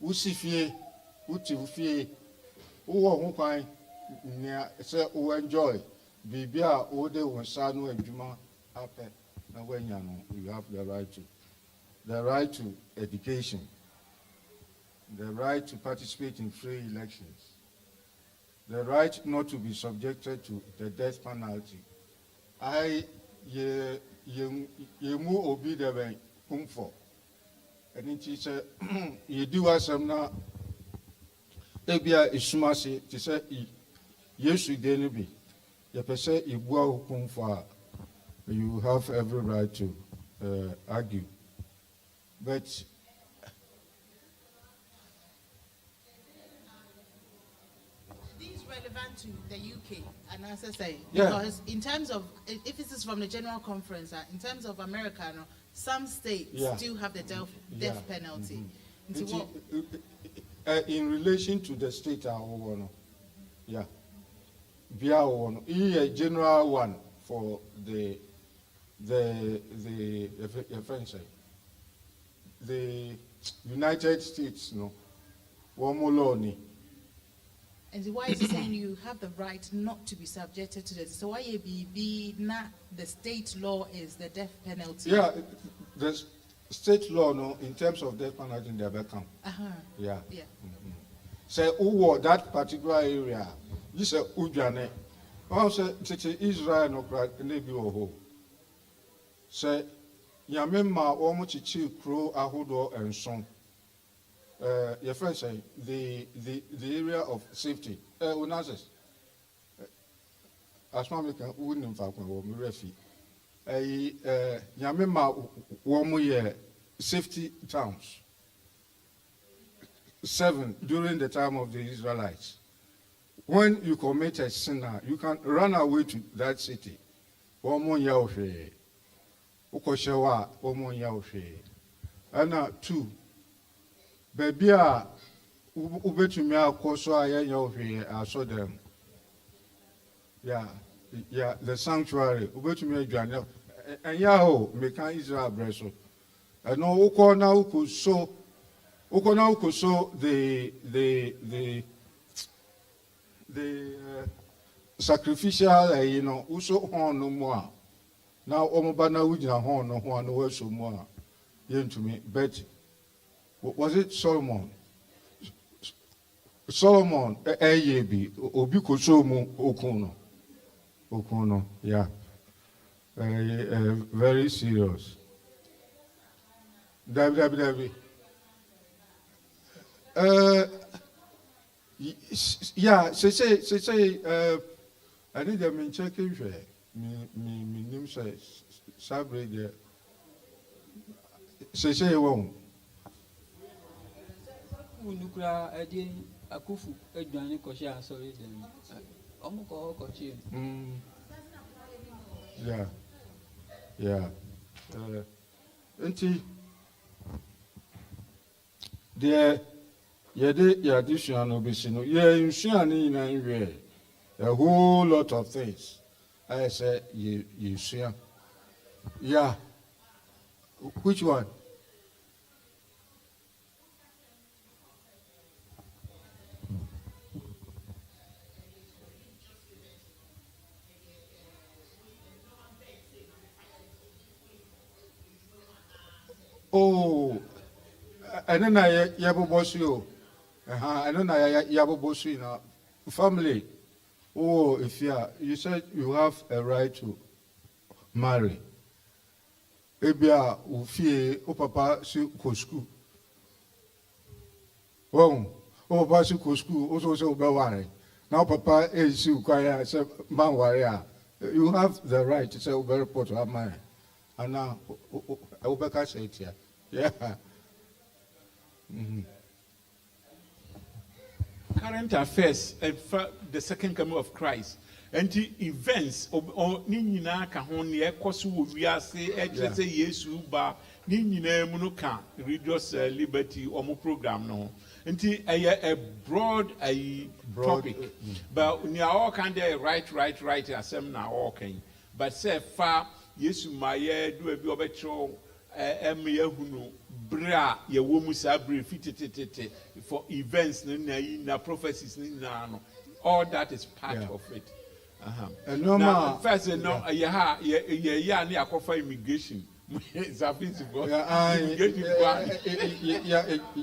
Usifie, utifie, who can say who enjoy. Bibia ode wonsano adwuma ape na wanya no you have the right to. The right to education, the right to participate in free elections, the right not to be subjected to the death penalty. You move obi the comfort. And it is you do as some now. Ebia isumasi to say yes we didn't be. You say you have every right to argue. But this is relevant to the UK, and as I say, yeah. Because in terms of, if this is from the General Conference, in terms of America, some states do have the death penalty. Mm-hmm. In relation to the state, yeah, a general one for the United States, one more law. And why is it saying you have the right not to be subjected to this? So why be not the state law is the death penalty? Yeah, the state law, in terms of death penalty, they have come. Yeah. Yeah. Mm-hmm. Say, who that particular area? You say, Ujane. Also, Israel, no, maybe oh. Say, Yamema, almost chief crow, Ahudo, and son. Your friend say the area of safety. Unases. As mama can wouldn't fact when we refi. Yamema, 1 year safety towns. 7 during the time of the Israelites. When you commit a sin, you can run away to that city. 1 year of Ukoshawa, 1 year of and 2. Baby, ube to me, I saw them. Yeah, the sanctuary. Ube to me, and Yahoo, make Israel bresso. And no, Ukona Ukuso, the sacrificial, Uso horn no more. Now, Omobana Wujina horn no one, no so more. Yen to me, but. Was it Solomon? Solomon, Obi Kosomo Okono, yeah. Very serious. David. Yeah, say, I need them in checking. Me name says, Sabre there. Say, won't. Nukra edi akufu edwane koshi asori dem omuko kochi Nti deɛ yɛde yɛadesua no bɛsi no yɛnsua no nyinaa nwie a whole lot of things ayɛ sɛ yɛsua. Yeah. Which one? Oh, I don't know. Yabobosu. I don't know. Yabobosu now. Family. Oh, if you said you have a right to marry. Ebia ufie o papa si ko school. Oh, o papa si ko school. O so se o be ware. Now papa is si kwaya say man ware. You have the right to say o be report to have marry. And now I will back say it here. Yeah. Mm-hmm. Current affairs, the second coming of Christ. And the events or Nina Kahoni, Kosu, Viase, Edge, Yesu, Ba, Nina Munuka, Religious Liberty, or more program. No, and a broad topic. But we are all kind of right, as some now walking. But say far, Yesu, my do a biobetro, Emiahuno, Bra, your woman sabri fitted for events, na prophecies, all that is part of it. Now, first, no, yeah, near offer immigration.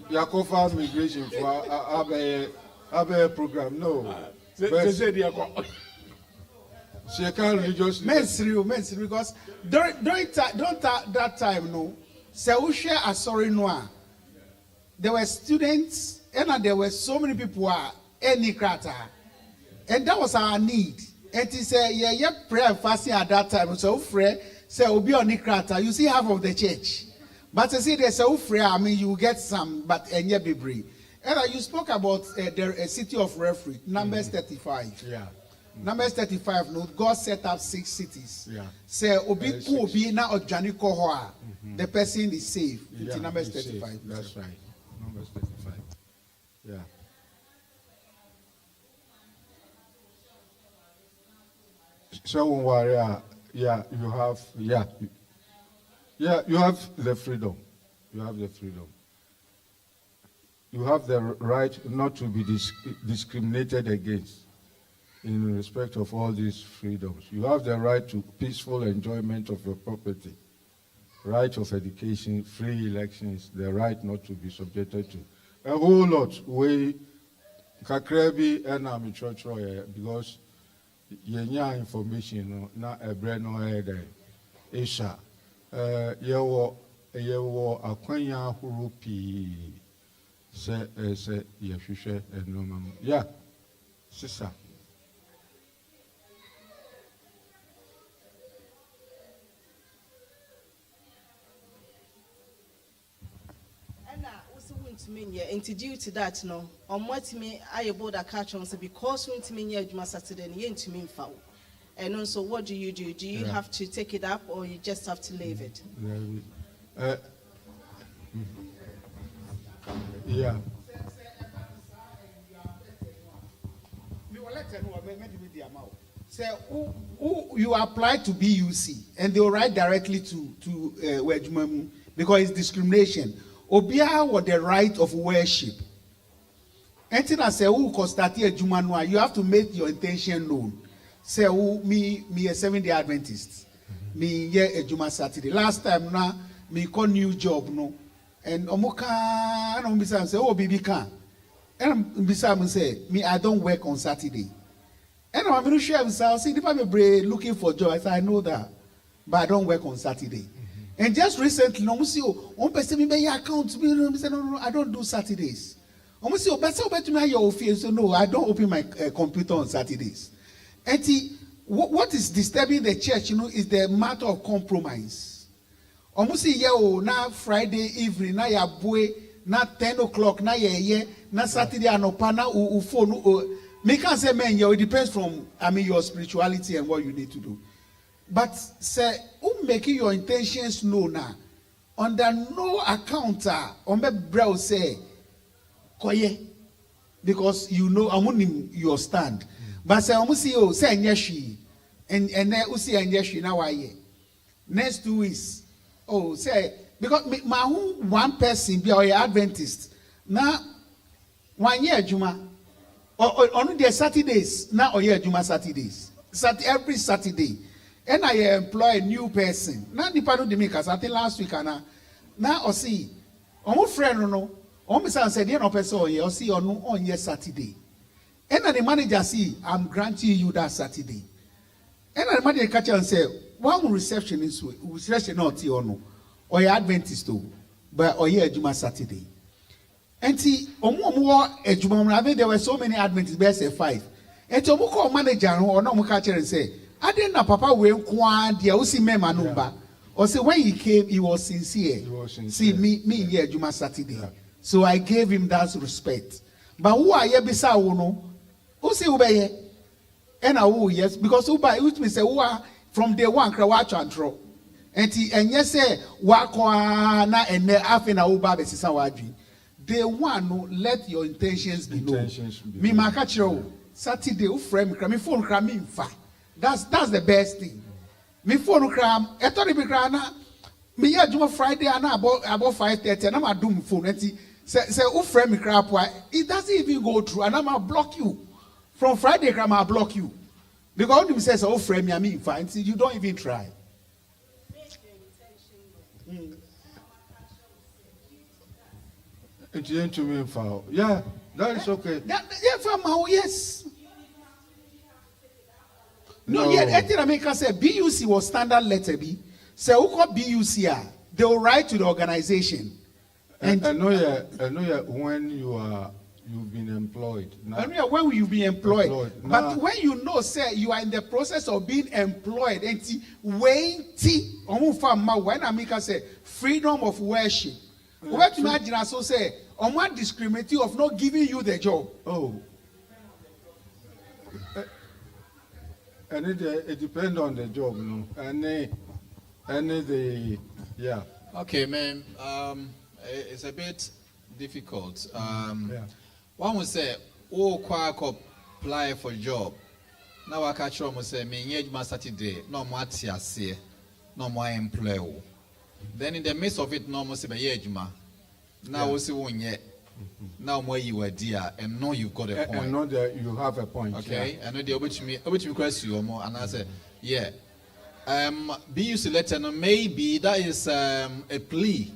Yakofa immigration for Abe program. No. She can't religious. Men's because during that time, no, so we share a story noir. There were students, and there were so many people who are any crater, and that was our need. And he said, yeah, prayer and fasting at that time. So, free, say, will be on the crater. You see half of the church. But I see there's so free, I mean, you get some, but and yeah, be brave. And you spoke about the city of referee, Numbers 35. Yeah. Numbers 35, no, God set up 6 cities. Yeah. Say, Obi Obi na Ojani Kohoa. The person is safe. It's Numbers 35. Safe. That's right. Numbers 35. Yeah. So warrior, you have you have the freedom. You have the freedom. You have the right not to be discriminated against in respect of all these freedoms. You have the right to peaceful enjoyment of your property, right of education, free elections, the right not to be subjected to a whole lot. We kakrebi and church because yenya information na ebre no ede isha yewo akwanya huru pi se yehwehwe enoma yeah sister. And due to that, no, on what me I able to catch on, so because when to me, you Saturday and yen to me foul. And also, what do? Do you have to take it up or you just have to leave it? Yeah. Say, who you apply to BUC and they will write directly to Wejumemu because it's discrimination. Obia was the right of worship. Anything I say, who constati a Jumanwa, you have to make your intention known. Say, me a 7-day Adventist. Me a Juma Saturday. Last time now, me call new job no, and Omoka and Ombisa say, oh baby can, and Ombisa say, me I don't work on Saturday. And I'm going to share with you. See, if I'm looking for job, I say I know that, but I don't work on Saturday. And just recently, no, one person me your account. No, I don't do Saturdays. Almost you better to me your office. So no, I don't open my computer on Saturdays. And what is disturbing the church, is the matter of compromise. Almost now Friday evening, now ya boy, now 10 o'clock, now now Saturday anopa now phone. Me can't say man, it depends from your spirituality and what you need to do. But say, who making your intentions known now? Under no account, Brew say, koye, because you know I'm your stand. But say, you say nyeshi, and then usi nyeshi now why? Next 2 weeks, say because my own one person be our Adventist now 1 year Juma or on the Saturdays now or year Juma Saturdays every Saturday. And I employ a new person. Now, the panel de makers, I think last week, now, or see, my friend, no, my son said, you know, person, or see, or no, on yes, Saturday. And the manager see, I'm granting you that Saturday. And the manager catch and say, one reception is reception not or no, or your Adventist too, but or year Juma Saturday. And see, more a Juma, I think there were so many Adventists, best say 5. And to call manager or no catcher and say, I didn't know Papa when Kwan the Usi Mema number. Or say when he came, he was sincere. See me here Juma Saturday. Yeah. So I gave him that respect. But who are you beside no? Who say Ubeye? And I will yes, because Uba which me say who are from day one watch and throw. And yes say wakwana and after Uba besisa wadri. Day one no let your intentions be known. Me makachiro Saturday u frame me phone cram me fa. That's the best thing. Me phone cram. I thought it be crana. Me ya Juma Friday and about 5:30 and I'm a doom phone. And say who frame me crap? Why it doesn't even go through and I'm a block you from Friday. Cram I block you because him says who frame me I mean fine. See you don't even try. It ain't to me foul. Yeah, that is okay. Yeah, for my yes. No, yet anything America said BUC was standard letter B. Say who call BUC? They will write to the organization. And I know when you've been employed. I know when you've been employed. But when you know, say you are in the process of being employed, and when America say freedom of worship. What imagine also say on one discriminating of not giving you the job. Oh. And it depends on the job, no. Yeah. Okay, man. It's a bit difficult. One would say, oh, quack apply for job. Now I catch on say, me engage my Saturday, no more TSC, no more employer. Then in the midst of it, no more say, Yejma. Now we see one yet. Now where you were dear and know you've got a point. And know that you have a point. Okay, yeah. And know the which request you more and I say, yeah. BUC letter no maybe that is a plea.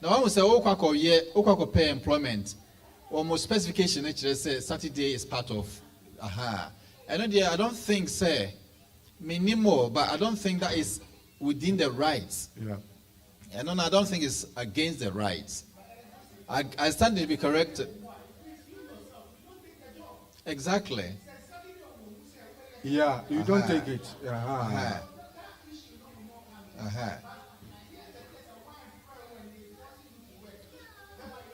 Now I will say Okako pay employment. Almost specification actually say Saturday is part of and I don't think say minimal, but I don't think that is within the rights. Yeah. And I don't think it's against the rights. I stand to be corrected. Exactly. Yeah, you don't take it.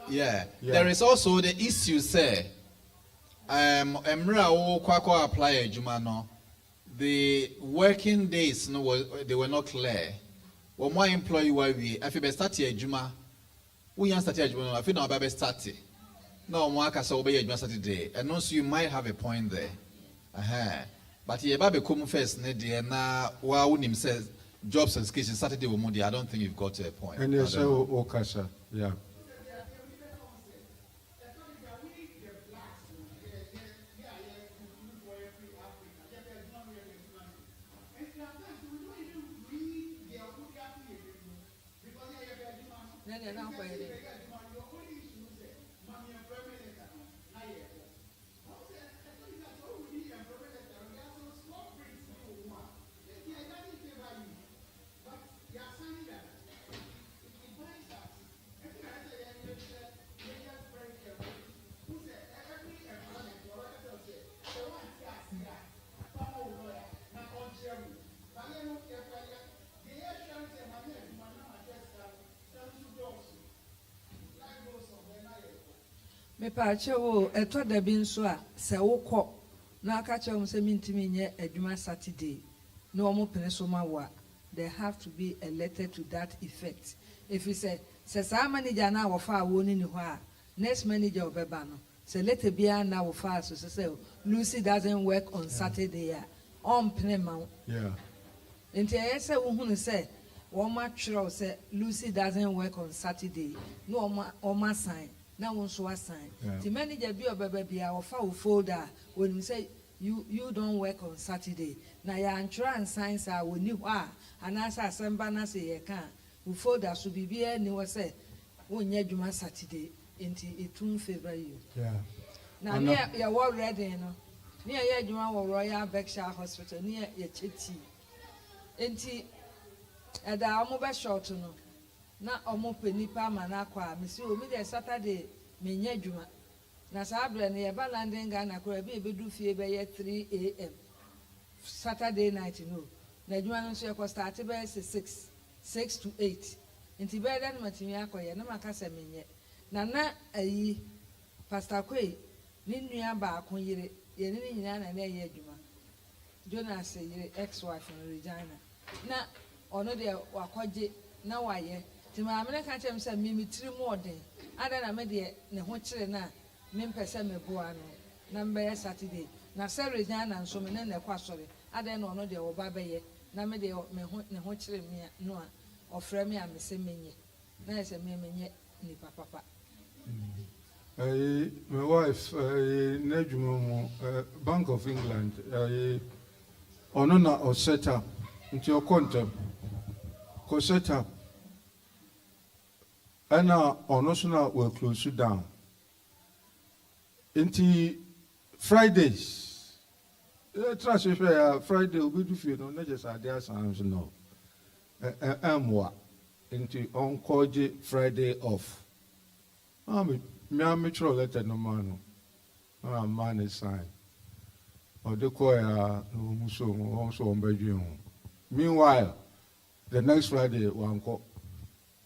Yeah. There is also the issue say Emra o kwako apply ejuma no. The working days they were not clear. When my employee were we if you start ejuma we start ejuma no if na be start no mo aka say obey ejuma Saturday and also you might have a point there. But ye ba be come first ne dey na wa unim says jobs and skills Saturday wo mo dey I don't think you've got a point. And you say okasa. Yeah. Me pache wo eto da bi nso a se wokọ na aka che wo se mintimi nye adwuma Saturday no more penisoma wa, they have to be a letter to that effect. If you say some manager now of our one in the next manager of Bebano, say let it be now of us, so say Lucy doesn't work on Saturday, on Pnemount. Yeah. And I say, who say, one much say Lucy doesn't work on Saturday, no more sign, now one so sign. The manager be a baby, our folder when we say you don't work on Saturday. Now your insurance signs are when you are, and as I send say you can, we folder should be here, and you say, when you do Saturday, it won't favor you. Yeah. Now, near your wall ready, you know, near your Royal Berkshire Hospital, near your chitty. Enti eda omo short no na omo penipa manakwa misi o mi de Saturday me nya dwuma na sa abre ne ye ba landing Ghana kora bi ebedu fie be ye 3 am Saturday night no na dwuma no so ye ko start be 6 to 8 enti be da na matimi akoye na maka se menye na ayi pastor Kwe ni nua ba akonyire ye ni nyina na na ye dwuma Jonas yire ex-wife in Regina. Na ono de wakwaje na waye. Ti ma amene ka chem se mi tiri mu odin. Ada na me de ne ho kire na me mpese me boa no. Na mbe Saturday. Na se Regina nso me ne kwa sori. Ada na ono de wo ba beye. Na me de me ho ne ho kire me no a ofre me amese menye. Na se me menye ni papa. My wife, Nejumo, Bank of England, Onona or set up into your content, co set up. And now, Onosuna will close you down. Into Fridays, trust if Friday will be do you know, not just ideas and no. Amwa into on Friday off. Me am metro letter no man. No man is sign. Or the choir no so also on bedroom. Meanwhile, the next Friday one call.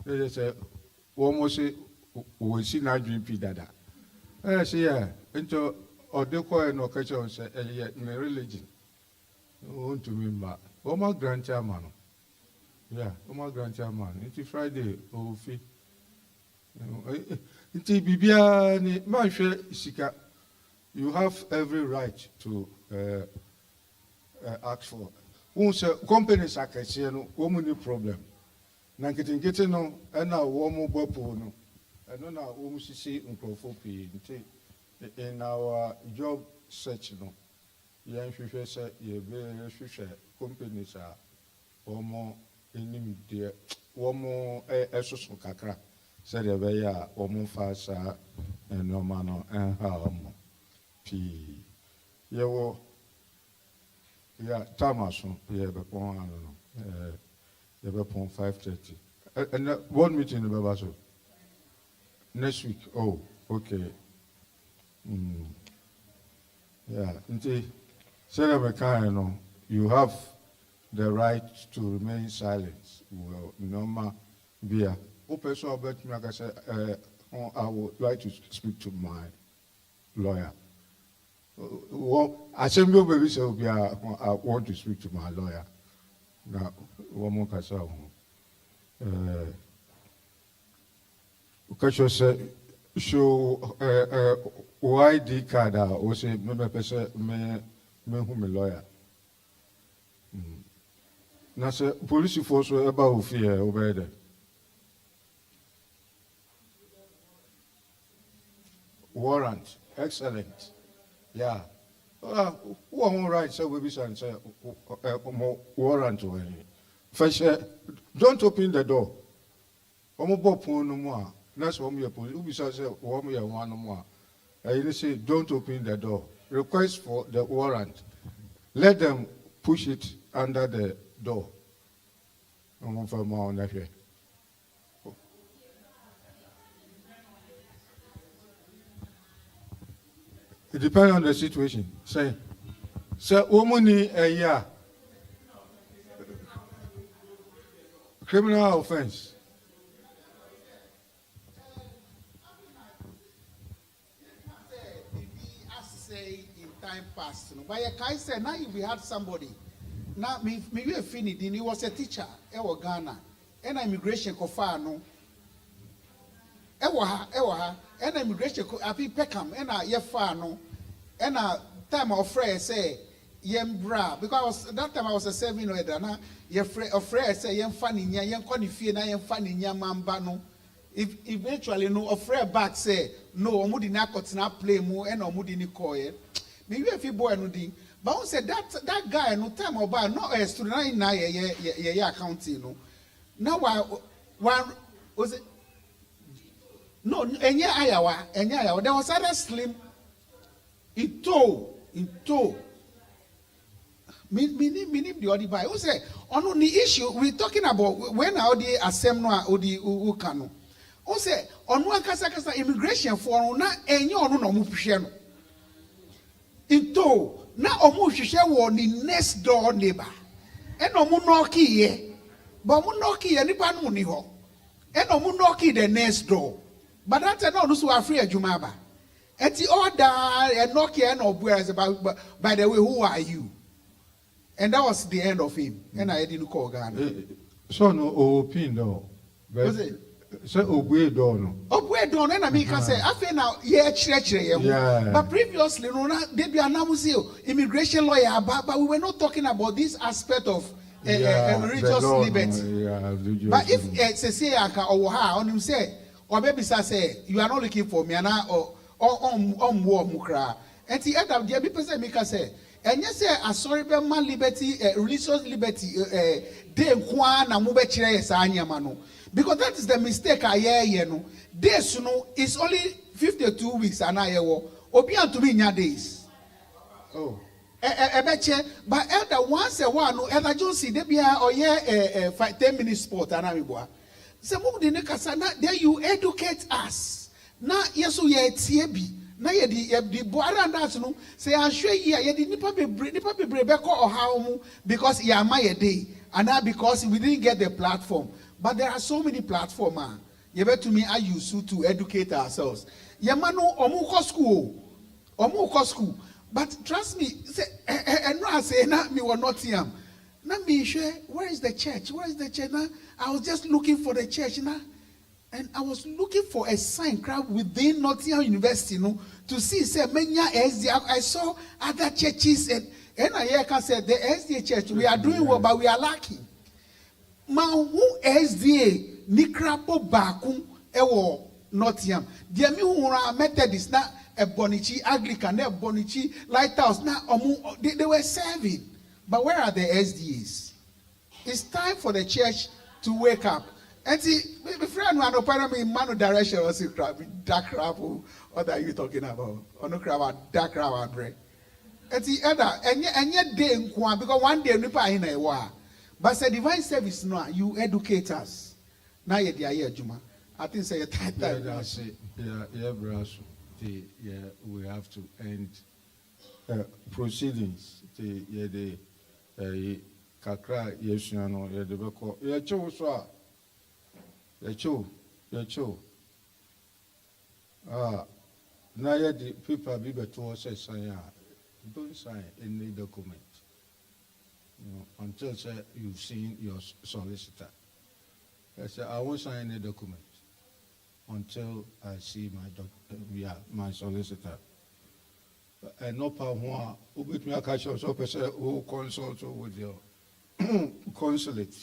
They say almost we see na dream pi dada. Say yeah, into or the choir no catch on say my religion. Want to remember. Oh my grandchild man. Yeah, oh my grandchild man. It's Friday oh fi. Inti bibia ni manhwe sika. You have every right to ask for. Once companies are kese no, no problem. Na nkete no, na womo bopo no. Eno na womo sisi nkrofo pii. Nti in our job search no, yan hwehwe se ye be hwehwe companies a womo enim de womo esoso kakra. Said a very woman fast and no man and harm. P. Yeah, Thomas, yeah, but 5:30. And one meeting in Babaso next week. Oh, okay. Yeah, until said you have the right to remain silent. Well, normal beer. Person about me, like I said, I would like to speak to my lawyer. Well, I said, no, baby, so I want to speak to my lawyer. Now, one more question. Because you say, show ID card, or say, me person, me who lawyer. Now, say, police force about fear over there. Warrant, excellent. Yeah. Who won't write so we be saying warrant to any. First, don't open the door. No more. That's what we are police. We say one more. I say don't open the door. Request for the warrant. Let them push it under the door. I'm from on that here. It depends on the situation. Say, woman, yeah, criminal offense. As say in time past, but I say now if we had somebody Now, me we finished. He was a teacher. Ewo Ghana. And immigration kofano. Ewa, and immigration api Peckham. And ye fano. And time of friend say yem bra because that time I was a 7-year-old. Na ye friend say yem funny nya yem koni fie na yem funny nya mamba no. If eventually no a friend back say no omudi na kotina play mu and omudi ni koye. Me we fi boy no din. But I said that guy no time about no a student na ye accounting no. Now one was it no enya ayawa there was other slim into meaning the other by who say on the issue we talking about when our the assembly or the ukano who say on one kasa immigration for na enye onu no mu hwehwe no into na omu hwehwe wo ni next door neighbor and omu knock ye but omu knock ye nipa no ni ho and omu knock the next door but that no so afre adwuma ba eti order and knock ye no boy about by the way who are you. And that was the end of him. And I didn't call Ghana. So no opinion. Was it? So obey don. Obey don. And I mean, can say I feel now. Yeah. But previously, no, they be announced immigration lawyer. But we were not talking about this aspect of religious liberty. But if say on him say or maybe say you are not looking for me and or war mukra. And the end of the people say me can say. And yes, sorry, man, liberty, religious liberty, de kwa na mube chire sanya mano. Because that is the mistake I hear, you know. Days, you know, it's only 52 weeks and I wo. Obian to me nya days. Oh. But elder once a while, no, elder John see they be or 10 minutes sport and I boy. So move the nekasana, there you educate us. Na yesu ye tiebi. Na ye di boara ndas no say ahwe ye ye di nipa bebre be ko oha mu because ye ama ye dey and now because we didn't get the platform. But there are so many platforms ye better me I use to educate ourselves. Ye manu omu ko school but trust me say and no say na me were not him na me sure where is the church na I was just looking for the church na. And I was looking for a sign crowd within Nottingham University, to see say many SDA. I saw other churches and I can say the SDA church we are doing well, but we are lacking. Ma who SDA nikrapo bakum ewo Nottingham. The mi who Methodist na a Bonichi Anglican, na Bonichi Lighthouse na they were serving. But where are the SDAs? It's time for the church to wake up. And see, my friend, one apparently man direction was dark crap. What are you talking about? Or no crap, dark crap bread. And see, and yet day because one day nipa in a war. But say divine service no, you educate us. Now you dear Juma. I think say a tight time. Yeah, brass. We have to end proceedings. The kakra yesuano the beko. Yeah, chow. Yacho. Now the people be better say sign. Don't sign any document. Until you've seen your solicitor. I say I won't sign any document until I see my solicitor. And no power who beat me a cash or so person who consult with your consulate.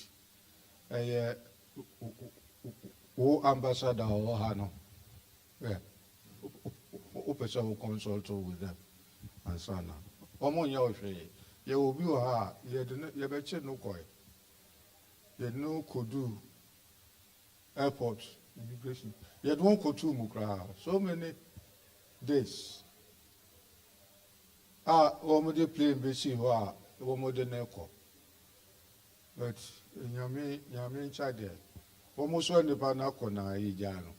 O ambassador or Hano. Yeah. Person will consult with them. And so on. Omo nyawe ye will be ha ye betche no koi. Ye no kodu airport immigration. Ye don't go to mukra. So many days. Omo de plane besi ho omo de neko. But nyame chade. Almost when the Panako na Ijano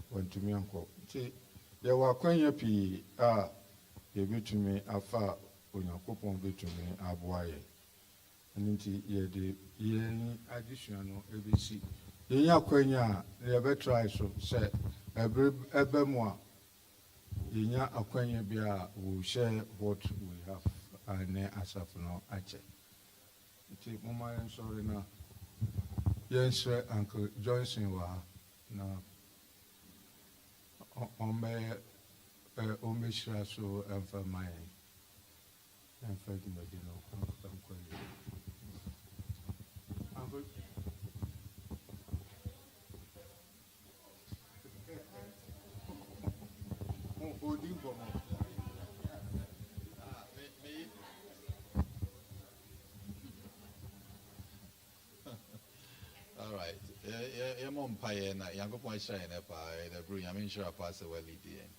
went to me uncle. See, there were quenya P. You be to me afar when your coupon be to me aboye. And ye additional ABC. Ye quenya, never try so say a more. Ye aquenya beer will share what we have and as of now, nti moma yɛnsɔre na yɛnhyerɛ Uncle Johnson wɔ ha na ɔmmɛhyira so ɛmfa ma yɛn ɛmfa dwumadi no nkɔ yie. Uncle odi nkɔmmɔ. All right. Yeah, mom pie na Yankopon shine na pa the brew yamin sure pass well lead.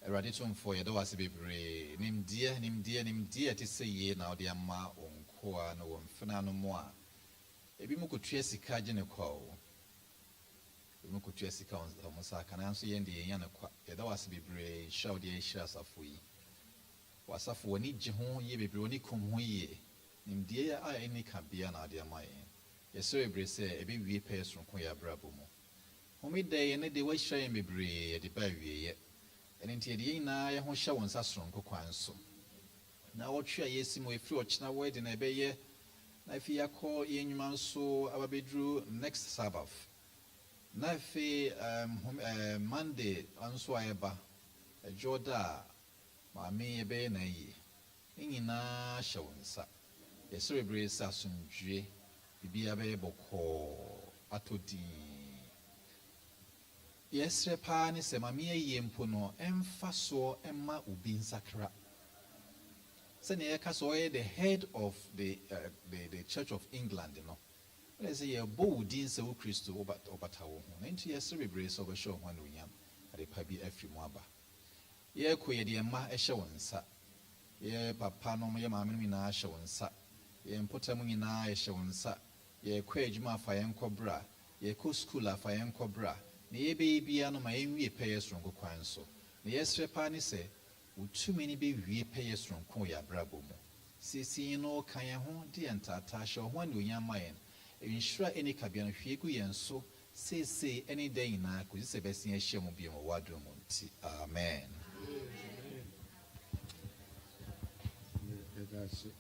Erade tumfo ye do wase bebre nim die te say ye na ode ama onko a na wonfena no mo a ebi mu kotua sika gye ne kwa o ebi mu kotua sika on sa kana nso ye ndi ye na kwa ye do wase bebre sha ode ye hira safo yi wasafo woni gye ho ye bebre woni kum ho ye nim die a eni ka bia na ode ama ye yesere bebre se ebi wie pɛ sonko ya brabo mu homide ne de wa hira ye bebre de ba wie ye and nti de nyina ye ho hye won sa sonko kwan so na wotwe yesi mo efiri ochina wedding na ebeye na fi yakọ ye nwuma nso ababedru next Sabbath na fi Monday nso ayeba ejoda maami ebe na yi nyina hye won sa yesere bre sa sunjue bibia be bokọ atodi yesre pa ni se mami ye mpo no emfa so emma obi nsakra se ne yeka so the head of the Church of England no let's say ye bo din se wo Kristo obata wo ho nti yesre bebre so be show ho no nyam ade pa bi afi mu aba ye ko ye de emma ehye won sa ye papa no ye maame no na ahye won sa ye mpotam nyina ehye won sa ye kwa adwuma afa ye nkobra ye ko school afa ye nkobra na ye be bia no ma enwie pɛ sonko kwan so na yesre pa ni se utumi ni be wie pɛ sonko ya brabo mu sisi no kan ye ho de entata hye ho ne onyama yen enhira eni kabia no hwie gu yen so sese eni dan na ko se be sin ahye mu bia mu wado mu nti amen. That's it.